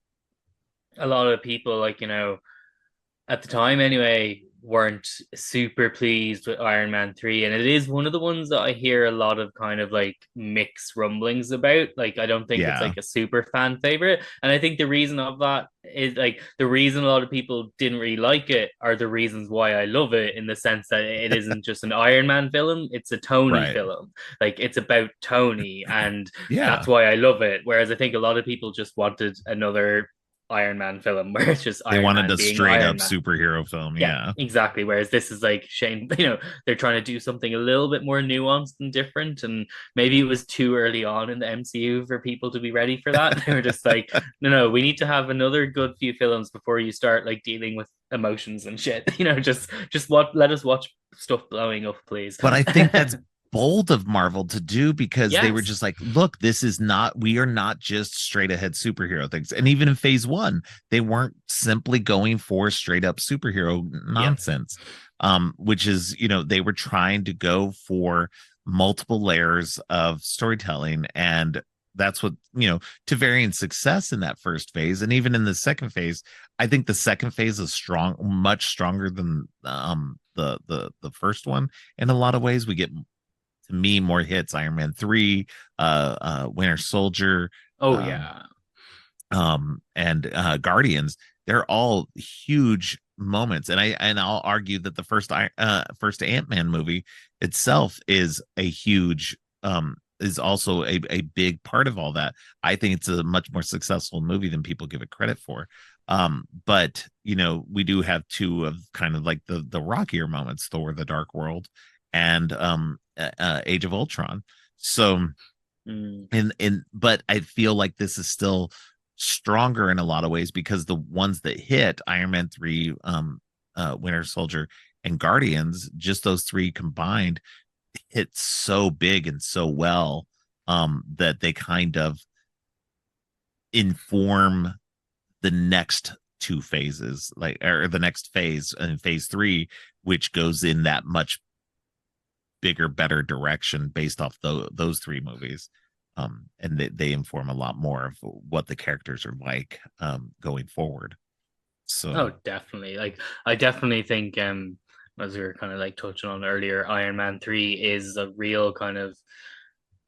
a lot of people, like, at the time anyway, weren't super pleased with Iron Man 3. And it is one of the ones that I hear a lot of kind of like mixed rumblings about. Like, I don't think it's yeah, like a super fan favorite. And I think the reason of that is like the reason a lot of people didn't really like it are the reasons why I love it, in the sense that it isn't just an Iron Man film, it's a Tony right. film. Like, it's about Tony, and Yeah. that's why I love it. Whereas I think a lot of people just wanted another Iron Man film where it's just They Iron wanted Man a being straight up Iron Man. superhero film. Yeah, Yeah. exactly. Whereas this is like Shane, they're trying to do something a little bit more nuanced and different. And maybe it was too early on in the MCU for people to be ready for that. They were just like, no, no, we need to have another good few films before you start like dealing with emotions and shit. Just what let us watch stuff blowing up, please. But I think that's bold of Marvel to do, because they were Yes. just like, look, we are not just straight ahead superhero things. And even in phase one, they weren't simply going for straight up superhero Yeah. nonsense. Which is, they were trying to go for multiple layers of storytelling. And that's what, to varying success in that first phase. And even in the second phase, I think the second phase is much stronger than the first one. In a lot of ways, we get, to me, more hits. Iron Man 3, Winter Soldier, Oh um, yeah. and Guardians. They're all huge moments, and I'll argue that the first Ant-Man movie itself is also a big part of all that. I think it's a much more successful movie than people give it credit for. But we do have two of kind of like the rockier moments: Thor: The Dark World and Age of Ultron. So, Mm. but I feel like this is still stronger in a lot of ways, because the ones that hit, Iron Man 3, Winter Soldier, and Guardians, just those three combined, hit so big and so well, that they kind of inform the next two phases, like, or the next phase, in phase 3, which goes in that much bigger, better direction based off those three movies. And they inform a lot more of what the characters are like going forward. So Oh, definitely. Like I definitely think as we were kind of like touching on earlier, Iron Man 3 is a real kind of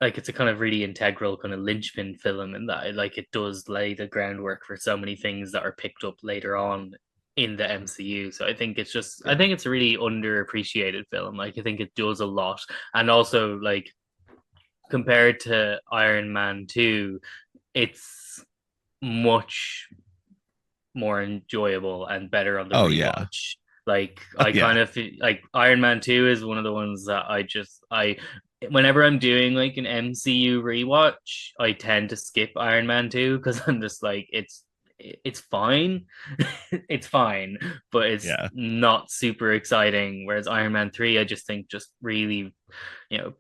like it's a kind of really integral kind of linchpin film in that like it does lay the groundwork for so many things that are picked up later on in the MCU. So I yeah. think it's a really underappreciated film. Like I think it does a lot. And also like compared to Iron Man 2, it's much more enjoyable and better on the Oh yeah. rewatch. Like Oh I yeah. kind of like Iron Man 2 is one of the ones that I whenever I'm doing like an MCU rewatch, I tend to skip Iron Man 2 because I'm just like it's fine. It's fine, but it's Yeah. not super exciting. Whereas Iron Man 3, I just think just really,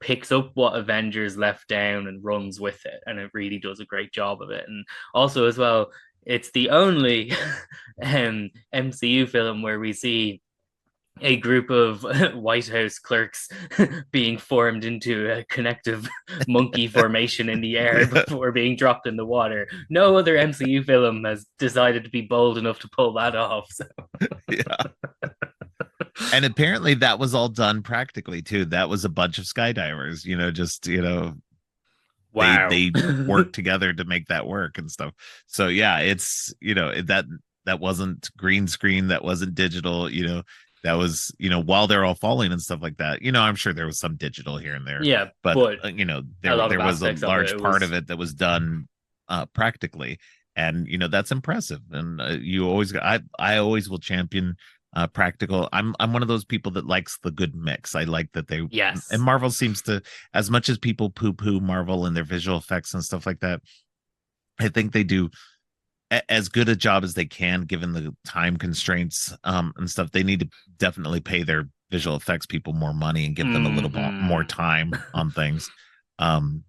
picks up what Avengers left down and runs with it. And it really does a great job of it. And also as well, it's the only MCU film where we see a group of White House clerks being formed into a connective monkey formation in the air Yeah. before being dropped in the water. No other MCU film has decided to be bold enough to pull that off. So. Yeah. And apparently that was all done practically too. That was a bunch of skydivers, just, Wow. they work together to make that work and stuff. So yeah, it's that wasn't green screen, that wasn't digital, that was while they're all falling and stuff like that. I'm sure there was some digital here and there, Yeah, but but a lot of there was a aspects of it, large it part of was it that was done practically, and that's impressive. And you always I always will champion practical. I'm one of those people that likes the good mix. I like that and yes. Marvel seems to, as much as people poo poo Marvel and their visual effects and stuff like that, I think they do as good a job as they can given the time constraints and stuff. They need to definitely pay their visual effects people more money and give them a little more Mm-hmm. time on things. And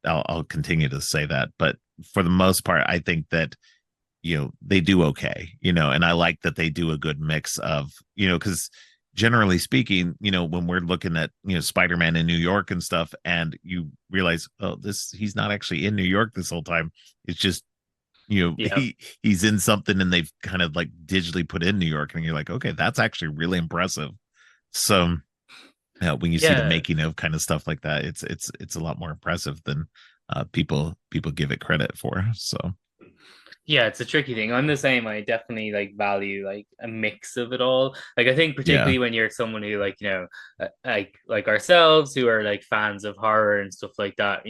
I'll continue to say that, but for the most part, I think that they do okay, and I like that they do a good mix of, because generally speaking, when we're looking at Spider-Man in New York and stuff, and you realize, oh, he's not actually in New York this whole time. It's just Yeah. he's in something and they've kind of like digitally put in New York, and you're like, okay, that's actually really impressive. So when you see the Yeah. making of kind of stuff like that, it's a lot more impressive than people give it credit for. So Yeah, it's a tricky thing. I'm the same. I definitely like value like a mix of it all. Like I think yeah. particularly when you're someone who like, like ourselves who are like fans of horror and stuff like that,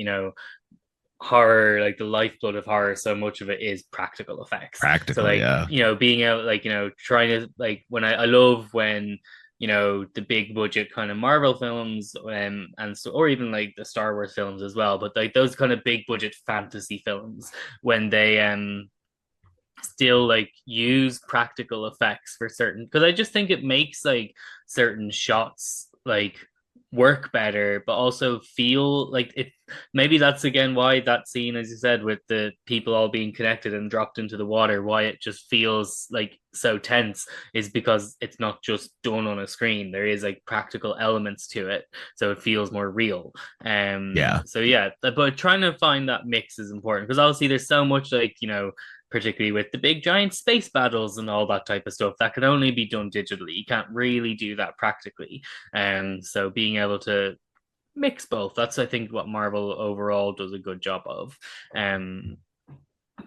horror, like the lifeblood of horror, so much of it is practical effects. So Practical, like, yeah. being out like, trying to like when I love when the big budget kind of Marvel films and so or even like the Star Wars films as well, but like those kind of big budget fantasy films when they still like use practical effects for certain because I just think it makes like certain shots like work better but also feel like it. Maybe that's again why that scene, as you said, with the people all being connected and dropped into the water, why it just feels like so tense is because it's not just done on a screen. There is like practical elements to it, so it feels more real. Yeah. So yeah, but trying to find that mix is important because obviously there's so much like particularly with the big giant space battles and all that type of stuff that can only be done digitally. You can't really do that practically. So being able to mix both, that's I think what Marvel overall does a good job of. Um,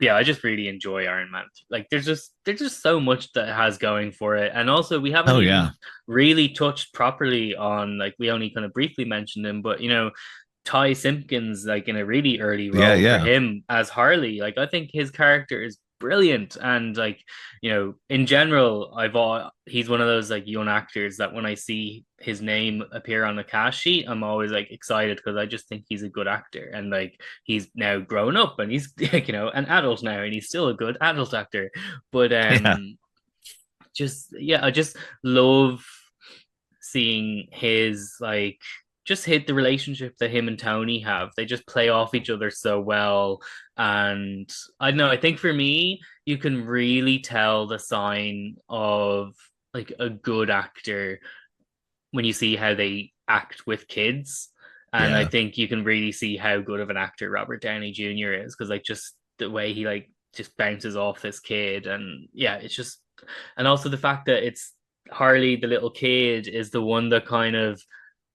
yeah, I just really enjoy Iron Man. Like there's just so much that it has going for it. And also we haven't Oh even yeah. really touched properly on like we only kind of briefly mentioned him, but Ty Simpkins, like in a really early Yeah, role for yeah. him as Harley. Like I think his character is brilliant, and like in general, he's one of those like young actors that when I see his name appear on the cast sheet, I'm always like excited because I just think he's a good actor, and like he's now grown up and he's like an adult now, and he's still a good adult actor. But Yeah. just yeah, I just love seeing his like just hit the relationship that him and Tony have. They just play off each other so well. And I don't know, I think for me, you can really tell the sign of like a good actor when you see how they act with kids. And I Yeah. think you can really see how good of an actor Robert Downey Jr. is, because like just the way he like just bounces off this kid, and yeah, it's just, and also the fact that it's Harley, the little kid, is the one that kind of,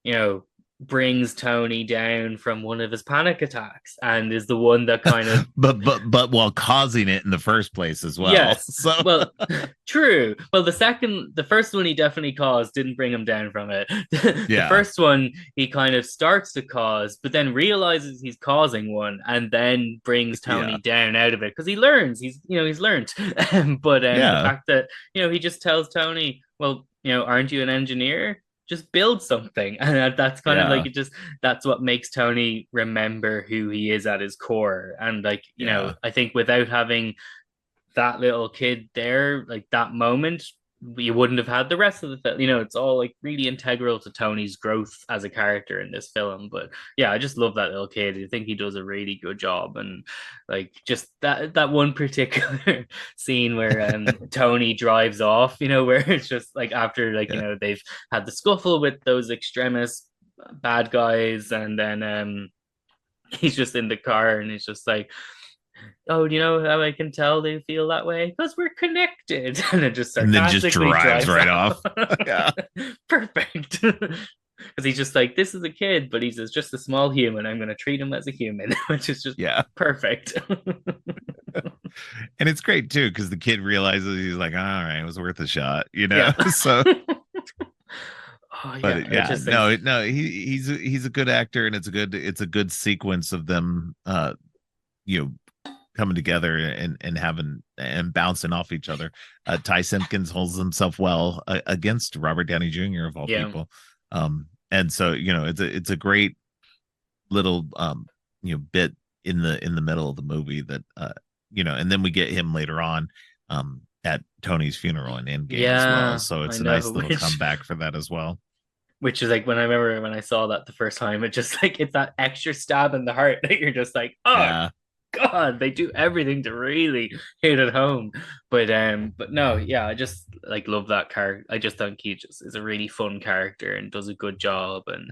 you know, brings Tony down from one of his panic attacks, and is the one that kind of, But while causing it in the first place as well. yes. So Well, true. Well, the first one he definitely caused didn't bring him down from it. The yeah. first one he kind of starts to cause, but then realizes he's causing one, and then brings Yeah. Tony down out of it because he learns. He's learned. But the Yeah. fact that he just tells Tony, well, aren't you an engineer? Just build something, and that's kind of like Yeah. it. Just That's what makes Tony remember who he is at his core, and like Yeah. I think without having that little kid there, like that moment, you wouldn't have had the rest of the film. It's all like really integral to Tony's growth as a character in this film. But yeah, I just love that little kid. I think he does a really good job, and like just that one particular scene where Tony drives off, where it's just like after like Yeah. they've had the scuffle with those extremist bad guys, and then he's just in the car and he's just like, oh, do you know how I can tell they feel that way? Because we're connected. And it just And then just sarcastically drives drives right out. off. Yeah. Perfect. Because he's just like, this is a kid, but he's just a small human. I'm going to treat him as a human, which is just Yeah. perfect. And it's great too, because the kid realizes he's like, all right, it was worth a shot, Yeah. So Oh, but yeah. I yeah, just think, no, he's a good actor, and it's a good sequence of them you know coming together and having and bouncing off each other. Ty Simpkins holds himself well against Robert Downey Jr. of all yeah. people. And so it's a great little bit in the middle of the movie that and then we get him later on at Tony's funeral in Endgame as well. Yeah, So I it's a know. nice little comeback for that as well. Which is like when I remember when I saw that the first time, it just like it's that extra stab in the heart that you're just like, oh Yeah. God, they do everything to really hit it home. But no, yeah, I just like love that character. I just think he just is a really fun character and does a good job. And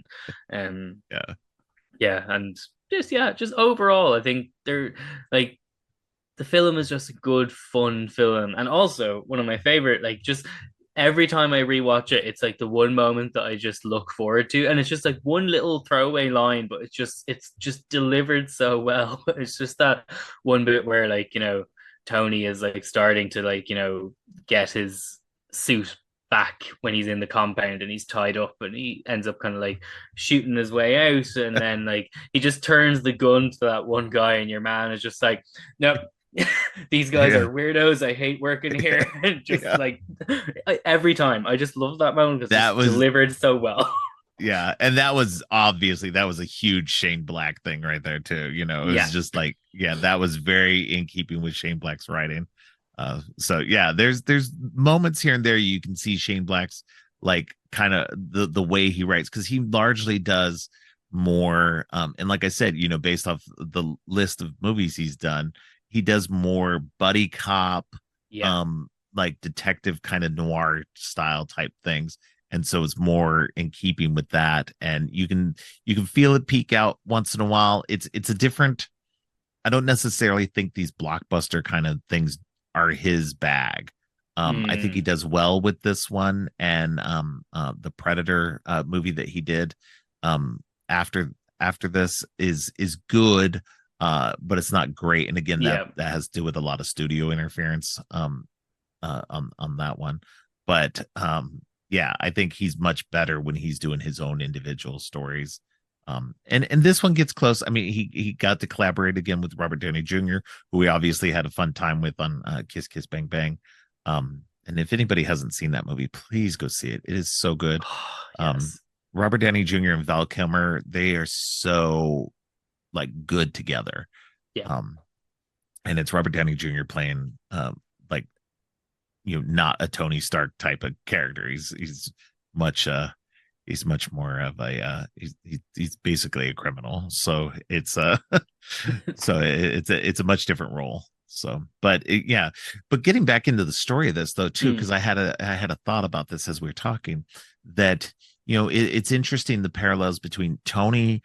um Yeah. yeah, and just overall, I think they're like the film is just a good, fun film. And also one of my favorite, like just every time I rewatch it, it's like the one moment that I just look forward to. And it's just like one little throwaway line, but it's just delivered so well. It's just that one bit where like, Tony is like starting to like, get his suit back when he's in the compound and he's tied up and he ends up kind of like shooting his way out, and then like he just turns the gun to that one guy and your man is just like, nope. These guys Yeah. are weirdos. I hate working here. Just Yeah. like every time, I just love that moment because it's That was delivered so well. Yeah, and that was a huge Shane Black thing right there too. It was Yeah, just like, yeah, that was very in keeping with Shane Black's writing. So yeah, there's moments here and there you can see Shane Black's like kind of the way he writes, because he largely does more and like I said, based off the list of movies he's done, he does more buddy cop, yeah, um like detective kind of noir style type things, and so it's more in keeping with that, and you can feel it peak out once in a while. It's a different. I don't necessarily think these blockbuster kind of things are his bag. I think he mm, does well with this one, and the Predator movie that he did um after this is good, but it's not great, and again that yeah, that has to do with a lot of studio interference on that one. But yeah, I think he's much better when he's doing his own individual stories. And this one gets close. I mean, he got to collaborate again with Robert Downey Jr., who we obviously had a fun time with on Kiss Kiss Bang Bang. And if anybody hasn't seen that movie, please go see it. It is so good. oh, Um, yes, Robert Downey Jr. and Val Kilmer, they are so like good together. yeah. Um, and it's Robert Downey Jr. playing like not a Tony Stark type of character. He's much more of a he's basically a criminal. So it's a much different role. So, yeah, but getting back into the story of this though too, Mm, because I had a thought about this as we were talking, that it's interesting, the parallels between Tony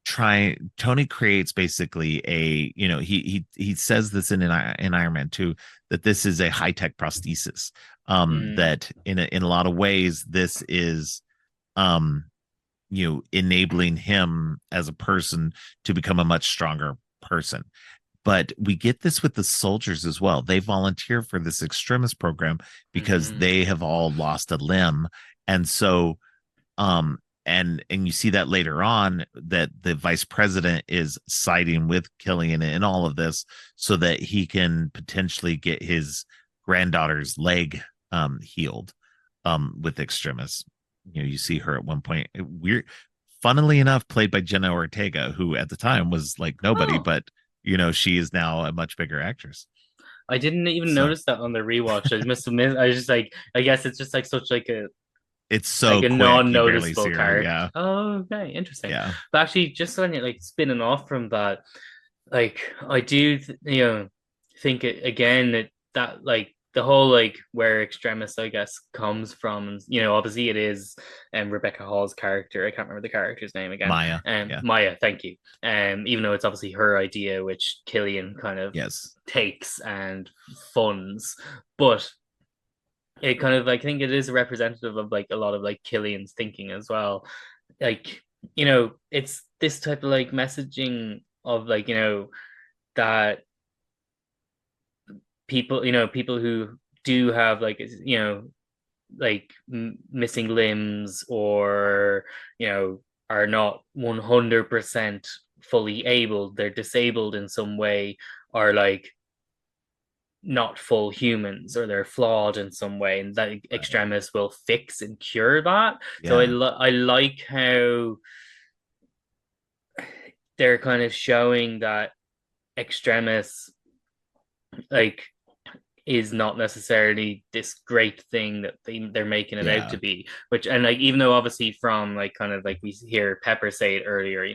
creates basically a, he says this in Iron Man 2, that this is a high-tech prosthesis, Mm, that in a lot of ways this is, um enabling him as a person to become a much stronger person. But we get this with the soldiers as well. They volunteer for this extremist program because mm-hmm, they have all lost a limb. And so, um and you see that later on, that the vice president is siding with Killian in all of this so that he can potentially get his granddaughter's leg healed with extremis. You see her at one point, weird, funnily enough, played by Jenna Ortega, who at the time was like nobody, oh, but she is now a much bigger actress. I didn't even So notice that on the rewatch. I must admit, I was just like, I guess it's just like such it's like so a quick, you barely non-noticeable see her. character. Yeah. Oh, okay, interesting. Yeah. But actually, just on it, like spinning off from that, like I do, think it again that like the whole like where extremis, I guess, comes from. And, obviously it is Rebecca Hall's character. I can't remember the character's name again. Maya. Yeah. Maya, thank you. Even though it's obviously her idea, which Killian kind of Yes. takes and funds, but it kind of, I think it is a representative of like a lot of like Killian's thinking as well. Like, it's this type of like messaging of like, that people, people who do have like, like missing limbs, or, are not 100% fully able, they're disabled in some way, are like not full humans, or they're flawed in some way, and that Right. extremis will fix and cure that. So Yeah. I like how they're kind of showing that extremis like is not necessarily this great thing that they're making it out Yeah. to be. Which, and like, even though obviously from like kind of like we hear Pepper say it earlier,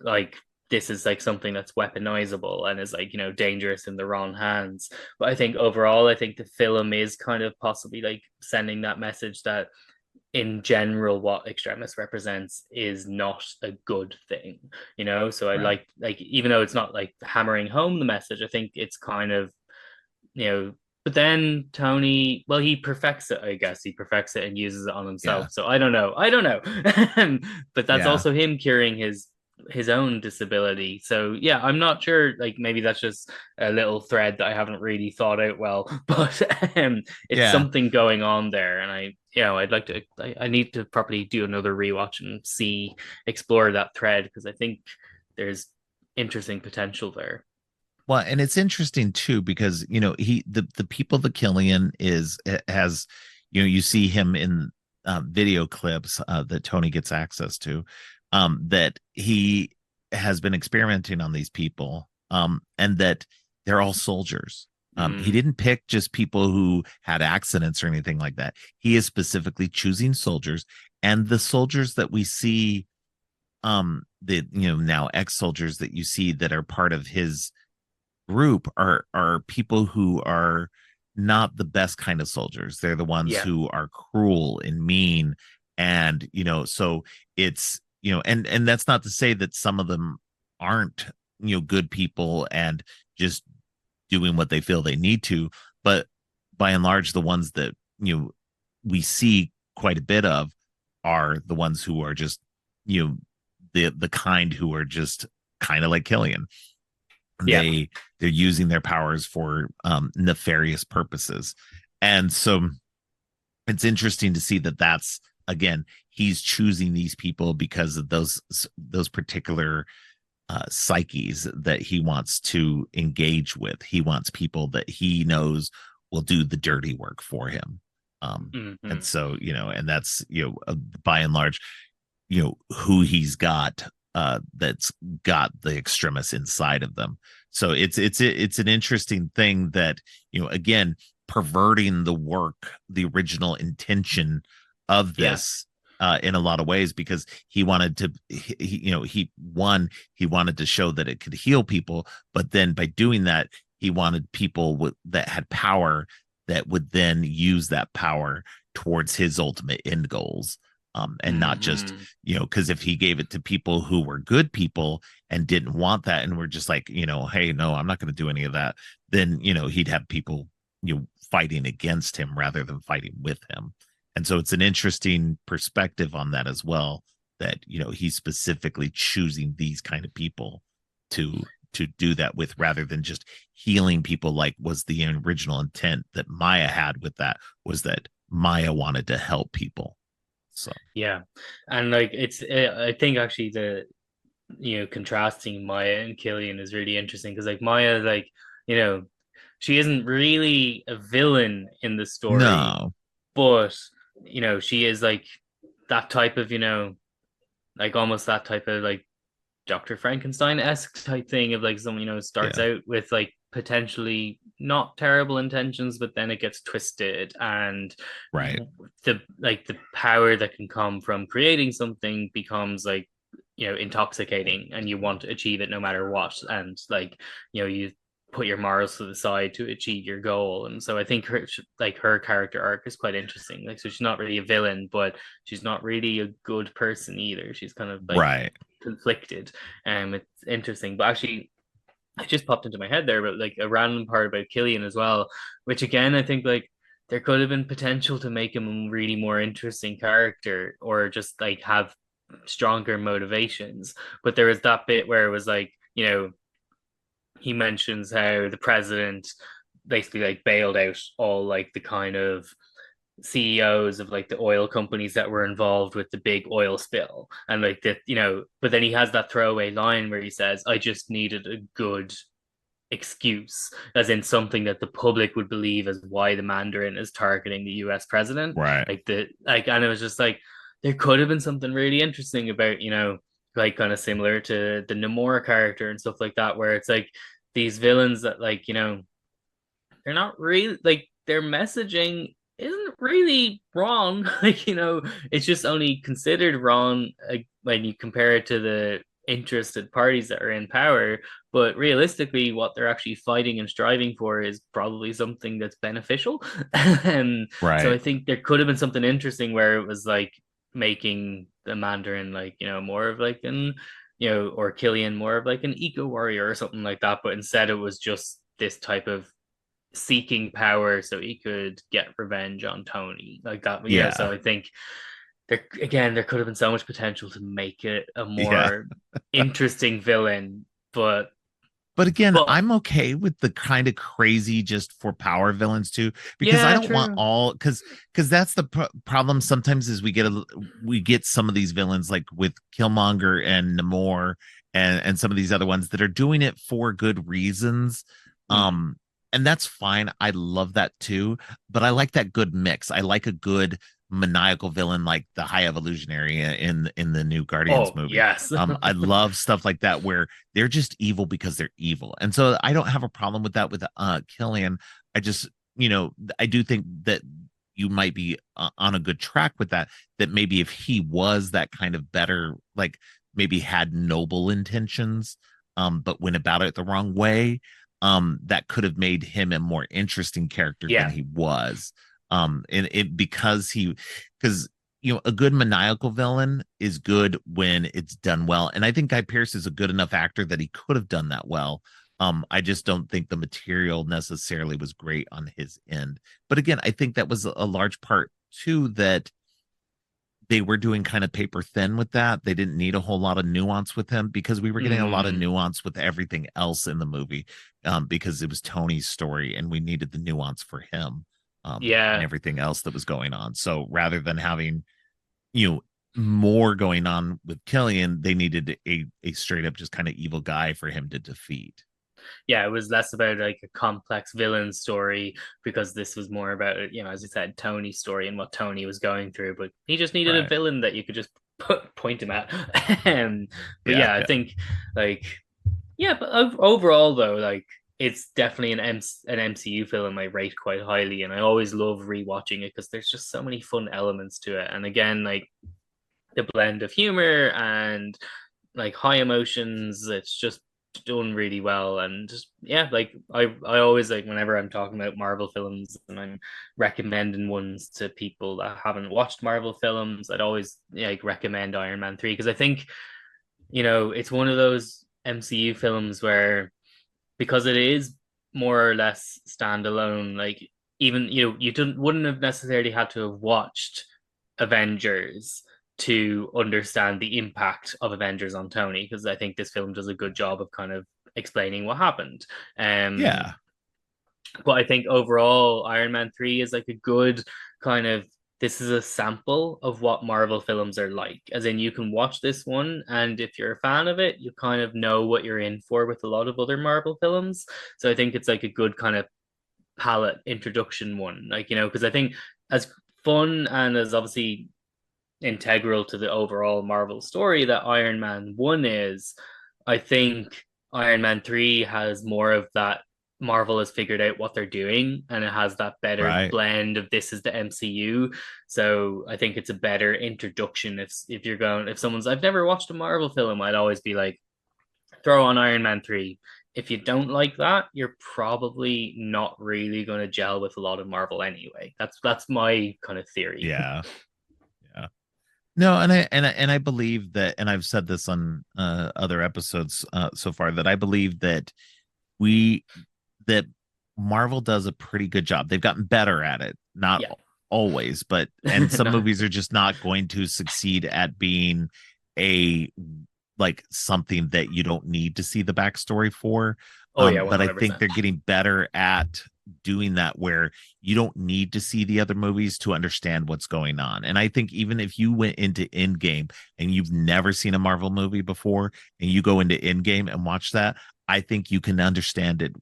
like this is like something that's weaponizable and is like, dangerous in the wrong hands. But I think overall, I think the film is kind of possibly like sending that message that in general what extremis represents is not a good thing. So I Right. like even though it's not like hammering home the message, I think it's kind of, you know, but then Tony, well, he perfects it, I guess. He perfects it and uses it on Yeah. himself. So I don't know. I don't know. But that's Yeah. also him curing his own disability. So yeah, I'm not sure. Like maybe that's just a little thread that I haven't really thought out well, but it's Yeah. something going on there. And I'd like to. I need to properly do another rewatch and explore that thread, because I think there's interesting potential there. Well, and it's interesting too because the people that Killian is has, you see him in video clips that Tony gets access to, that he has been experimenting on these people, and that they're all soldiers. He Mm, didn't pick just people who had accidents or anything like that. He is specifically choosing soldiers, and the soldiers that we see, the now ex-soldiers that you see that are part of his group, are people who are not the best kind of soldiers. They're the ones yeah, who are cruel and mean, and so it's, and that's not to say that some of them aren't, good people and just doing what they feel they need to, but by and large the ones that we see quite a bit of are the ones who are just, you know the kind who are just kind of like Killian. yeah, They're using their powers for nefarious purposes. And so it's interesting to see that that's, again, he's choosing these people because of those particular psyches that he wants to engage with. He wants people that he knows will do the dirty work for him. And mm-hmm. so, and that's, by and large, who he's got, that's got the extremis inside of them. So it's an interesting thing that, again, perverting the work, the original intention of Yeah, this, in a lot of ways, because he wanted to, he wanted to show that it could heal people, but then by doing that, he wanted people that had power that would then use that power towards his ultimate end goals. and not just, Hmm. because if he gave it to people who were good people and didn't want that and were just like, hey, no, I'm not going to do any of that, then he'd have people fighting against him rather than fighting with him. And so it's an interesting perspective on that as well, that he's specifically choosing these kind of people to do that with, rather than just healing people, like was the original intent that Maya had with that, was that Maya wanted to help people. So Yeah, and like I think actually contrasting Maya and Killian is really interesting because like Maya, like you know, she isn't really a villain in the story, no. but she is like that type of like almost that type of like Dr. Frankenstein-esque type thing of like someone, starts Yeah. out with like potentially not terrible intentions, but then it gets twisted and Right. the power that can come from creating something becomes like intoxicating and you want to achieve it no matter what. And like, you put your morals to the side to achieve your goal. And so I think her character arc is quite interesting. Like, so she's not really a villain, but she's not really a good person either. She's kind of like Right. conflicted. It's interesting. But actually, it just popped into my head there, but like a random part about Killian as well, which again I think like there could have been potential to make him a really more interesting character or just like have stronger motivations. But there was that bit where it was like, he mentions how the president basically like bailed out all like the kind of CEOs of like the oil companies that were involved with the big oil spill. And like that, but then he has that throwaway line where he says, I just needed a good excuse, as in something that the public would believe as why the Mandarin is targeting the US president. Right. And it was just like there could have been something really interesting about, like kind of similar to the Namor character and stuff like that, where it's like these villains that like, they're not really like their messaging isn't really wrong. Like, it's just only considered wrong when you compare it to the interested parties that are in power. But realistically, what they're actually fighting and striving for is probably something that's beneficial. And so Right. I think there could have been something interesting where it was like making the Mandarin like, more of like an, or Killian more of like an eco warrior or something like that. But instead, it was just this type of seeking power so he could get revenge on Tony like that. Yeah. So I think there could have been so much potential to make it a Yeah. more interesting villain, but But again, but I'm okay with the kind of crazy just for power villains too, because I yeah, don't want true. all, because that's the problem sometimes, is we get some of these villains like with Killmonger and Namor and some of these other ones that are doing it for good reasons. Hmm. Um and that's fine. I love that too, but I like that good mix. I like a good maniacal villain like the High Evolutionary in the new Guardians Oh movie. yes. I love stuff like that where they're just evil because they're evil. And so I don't have a problem with that with Killian. I just, I do think that you might be on a good track with that, that maybe if he was that kind of better, like maybe had noble intentions, but went about it the wrong way, that could have made him a more interesting character than Yeah. he was. And it because a good maniacal villain is good when it's done well. And I think Guy Pearce is a good enough actor that he could have done that well. I just don't think the material necessarily was great on his end. But again, I think that was a large part too, that they were doing kind of paper thin with that. They didn't need a whole lot of nuance with him, because we were getting a lot of Mm, nuance with everything else in the movie, because it was Tony's story and we needed the nuance for him, and yeah. everything else that was going on. So rather than having, you know, more going on with Killian, they needed a straight up just kind of evil guy for him to defeat. Yeah, it was less about like a complex villain story because this was more about, as you said, Tony's story and what Tony was going through. But he just needed a Right. villain that you could just point him at. But Yeah. yeah, I Yeah. think like yeah, but overall though, like it's definitely an MCU film I rate quite highly, and I always love rewatching it because there's just so many fun elements to it. And again, like the blend of humor and like high emotions, it's just done really well. And just, yeah, like I always, like, whenever I'm talking about Marvel films and I'm recommending ones to people that haven't watched Marvel films, I'd always like recommend Iron Man 3, because I think, it's one of those MCU films where, because it is more or less standalone, like, even you wouldn't have necessarily had to have watched Avengers to understand the impact of Avengers on Tony, because I think this film does a good job of kind of explaining what happened. Um, Yeah. but I think overall, Iron Man 3 is like a good kind of, this is a sample of what Marvel films are like. As in, you can watch this one, and if you're a fan of it, you kind of know what you're in for with a lot of other Marvel films. So I think it's like a good kind of palette introduction one. Like, because I think as fun and as obviously integral to the overall Marvel story that Iron Man 1 is, I think Iron Man 3 has more of that. Marvel has figured out what they're doing, and it has that better Right. blend of, this is the MCU. So I think it's a better introduction. If someone's, I've never watched a Marvel film, I'd always be like, throw on Iron Man 3. If you don't like that, you're probably not really going to gel with a lot of Marvel anyway. That's my kind of theory. Yeah. Yeah. No, and I believe that, and I've said this on other episodes so far, that I believe we that Marvel does a pretty good job. They've gotten better at it, not Yeah. always, but and some No. movies are just not going to succeed at being a like something that you don't need to see the backstory for. Oh yeah, But I think 100%. they're getting better at doing that where you don't need to see the other movies to understand what's going on. And I think even if you went into Endgame and you've never seen a Marvel movie before and you go into Endgame and watch that, I think you can understand it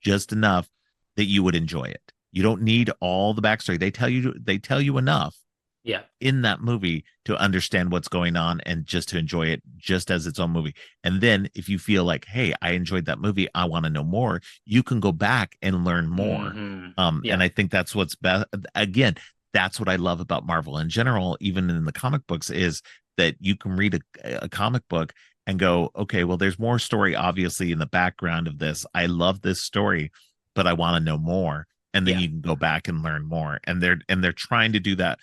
just enough that you would enjoy it. You don't need all the backstory. They tell you enough Yeah. in that movie to understand what's going on and just to enjoy it just as its own movie. And then if you feel like, hey, I enjoyed that movie, I want to know more, you can go back and learn more. And Yeah. I think that's what's best. Again, that's what I love about Marvel in general, even in the comic books, is that you can read a comic book and go, okay, well, there's more story obviously in the background of this. I love this story, but I want to know more. And then Yeah. you can go back and learn more. And they're trying to do that.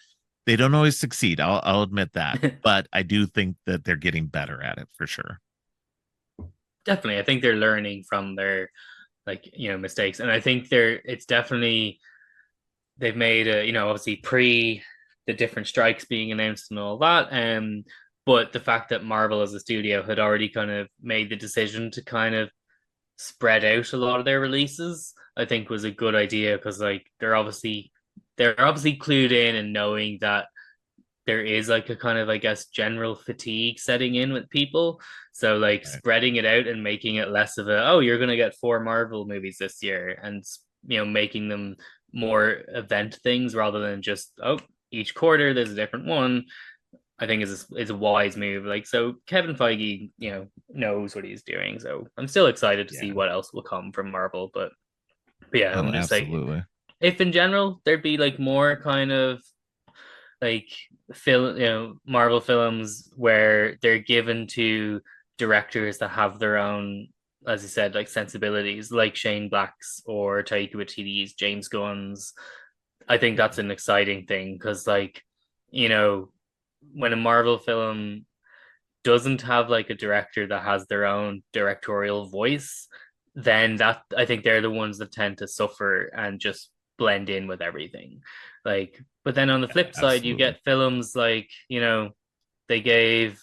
They don't always succeed. I'll admit that, but I do think that they're getting better at it for sure. Definitely. I think they're learning from their, like, mistakes. And I think it's definitely, they've made obviously pre the different strikes being announced and all that. But the fact that Marvel as a studio had already kind of made the decision to kind of spread out a lot of their releases, I think was a good idea, because like they're obviously clued in and knowing that there is like a kind of, I guess, general fatigue setting in with people. So like Right. spreading it out and making it less of a, oh, you're gonna get 4 Marvel movies this year, and making them more event things rather than just, oh, each quarter there's a different one. I think is a wise move. Like, so Kevin Feige, knows what he's doing. So I'm still excited to see Yeah. what else will come from Marvel. But yeah, Oh, I'm just like, absolutely. if in general there'd be like more kind of like Marvel films where they're given to directors that have their own, as I said, like sensibilities, like Shane Black's or Taika Waititi's, James Gunn's. I think that's an exciting thing, because like, you know when a Marvel film doesn't have like a director that has their own directorial voice, then that, I think they're the ones that tend to suffer and just blend in with everything. Like, but then on the Yeah, flip side, you absolutely. get films like, they gave,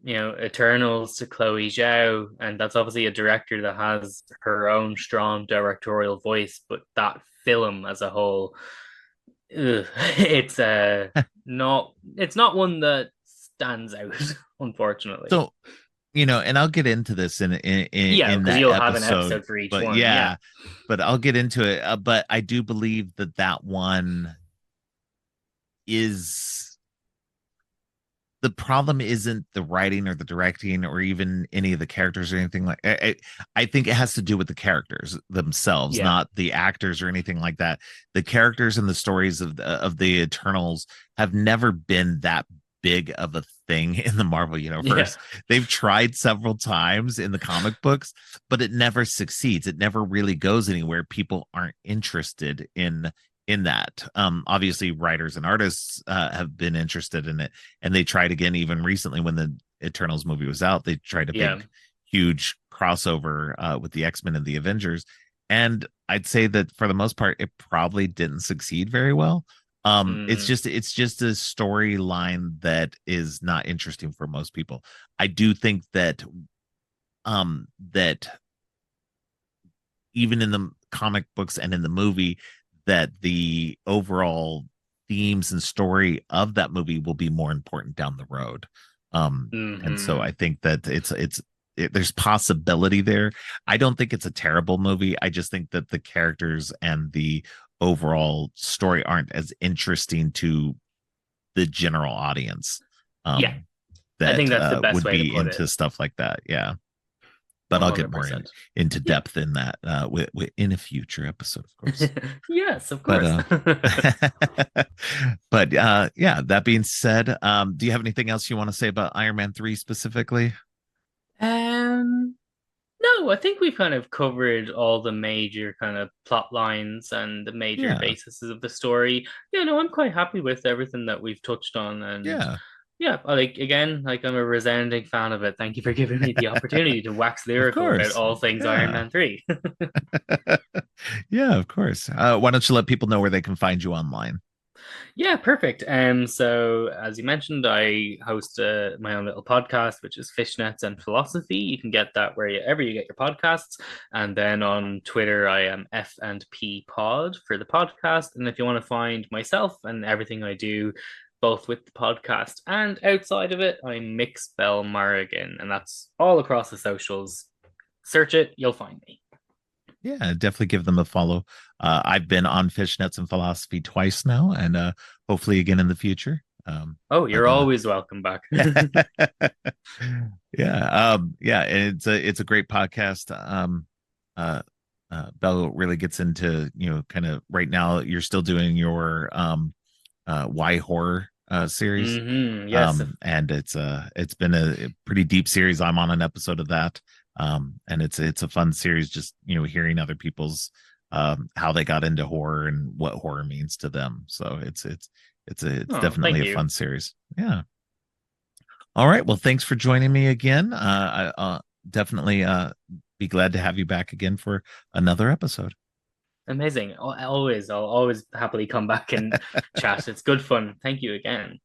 Eternals to Chloe Zhao, and that's obviously a director that has her own strong directorial voice, but that film as a whole, ugh, it's not one that stands out, unfortunately. So, and I'll get into this Yeah, in because that you'll have an episode, episode for each but one. Yeah. yeah, but I'll get into it. But I do believe that one is the problem isn't the writing or the directing or even any of the characters or anything like I think it has to do with the characters themselves, Yeah. not the actors or anything like that. The characters and the stories of the Eternals have never been that big of a thing in the Marvel Yeah. universe. They've tried several times in the comic books, but it never succeeds. It never really goes anywhere. People aren't interested in that. Obviously writers and artists have been interested in it, and they tried again even recently when the Eternals movie was out. They tried a Yeah. big huge crossover with the X-Men and the Avengers, and I'd say that for the most part it probably didn't succeed very well. Mm. It's just a storyline that is not interesting for most people. I do think that that even in the comic books and in the movie, that the overall themes and story of that movie will be more important down the road. And so Hmm. I think that there's possibility there. I don't think it's a terrible movie. I just think that the characters and the overall story aren't as interesting to the general audience Yeah, um, I think that that's the best would way to be put it. into stuff like that. Yeah, but I'll get more 100%. into Yeah. depth in that in a future episode, of course. Yes, of But course. but yeah, that being said, do you have anything else you want to say about Iron Man 3 specifically? Um, no, I think we've kind of covered all the major kind of plot lines and the major Yeah, bases of the story. Yeah, no, I'm quite happy with everything that we've touched on. And yeah, yeah, like again, like I'm a resounding fan of it. Thank you for giving me the opportunity to wax of lyrical about course. all things Iron Yeah. Man 3. Yeah, of course. Why don't you let people know where they can find you online? Yeah, perfect. So as you mentioned, I host my own little podcast, which is Fishnets and Philosophy. You can get that wherever you get your podcasts. And then on Twitter, I am F and P Pod for the podcast. And if you want to find myself and everything I do, both with the podcast and outside of it, I'm Mx Bel Morrigan, and that's all across the socials. Search it, you'll find me. Yeah, definitely give them a follow. I've been on Fishnets and Philosophy twice now, and hopefully again in the future. Oh, But you're always welcome back. yeah, it's a great podcast. Uh, Bell really gets into, kind of right now. You're still doing your why horror series, Yes. and it's been a pretty deep series. I'm on an episode of that, and it's a fun series. Just hearing other people's how they got into horror and what horror means to them. So it's Oh, thank definitely a you. fun series. Yeah. All right. Well, thanks for joining me again. Definitely be glad to have you back again for another episode. Amazing. I'll always happily come back and chat. It's good fun. Thank you again.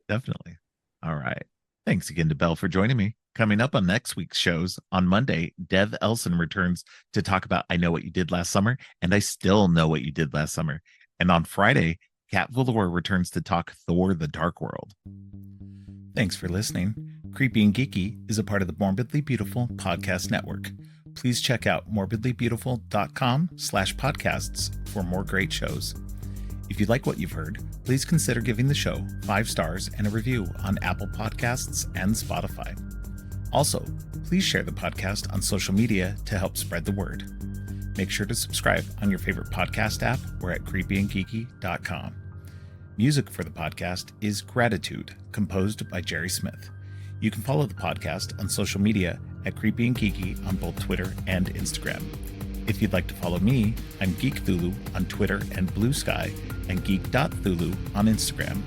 Definitely. All right. Thanks again to Belle for joining me. Coming up on next week's shows on Monday, Dev Elson returns to talk about I Know What You Did Last Summer, and I Still Know What You Did Last Summer. And on Friday, Kat Velour returns to talk Thor the Dark World. Thanks for listening. Creepy and Geeky is a part of the Morbidly Beautiful podcast network. Please check out morbidlybeautiful.com/podcasts for more great shows. If you like what you've heard, please consider giving the show 5 stars and a review on Apple Podcasts and Spotify. Also, please share the podcast on social media to help spread the word. Make sure to subscribe on your favorite podcast app or at creepyandgeeky.com. Music for the podcast is Gratitude, composed by Jerry Smith. You can follow the podcast on social media at Creepy and Geeky on both Twitter and Instagram. If you'd like to follow me, I'm Geek Thulu on Twitter and Blue Sky, and geek.thulu on Instagram.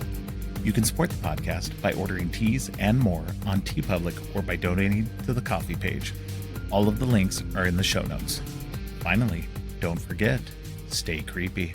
You can support the podcast by ordering teas and more on TeePublic or by donating to the coffee page. All of the links are in the show notes. Finally, don't forget, stay creepy.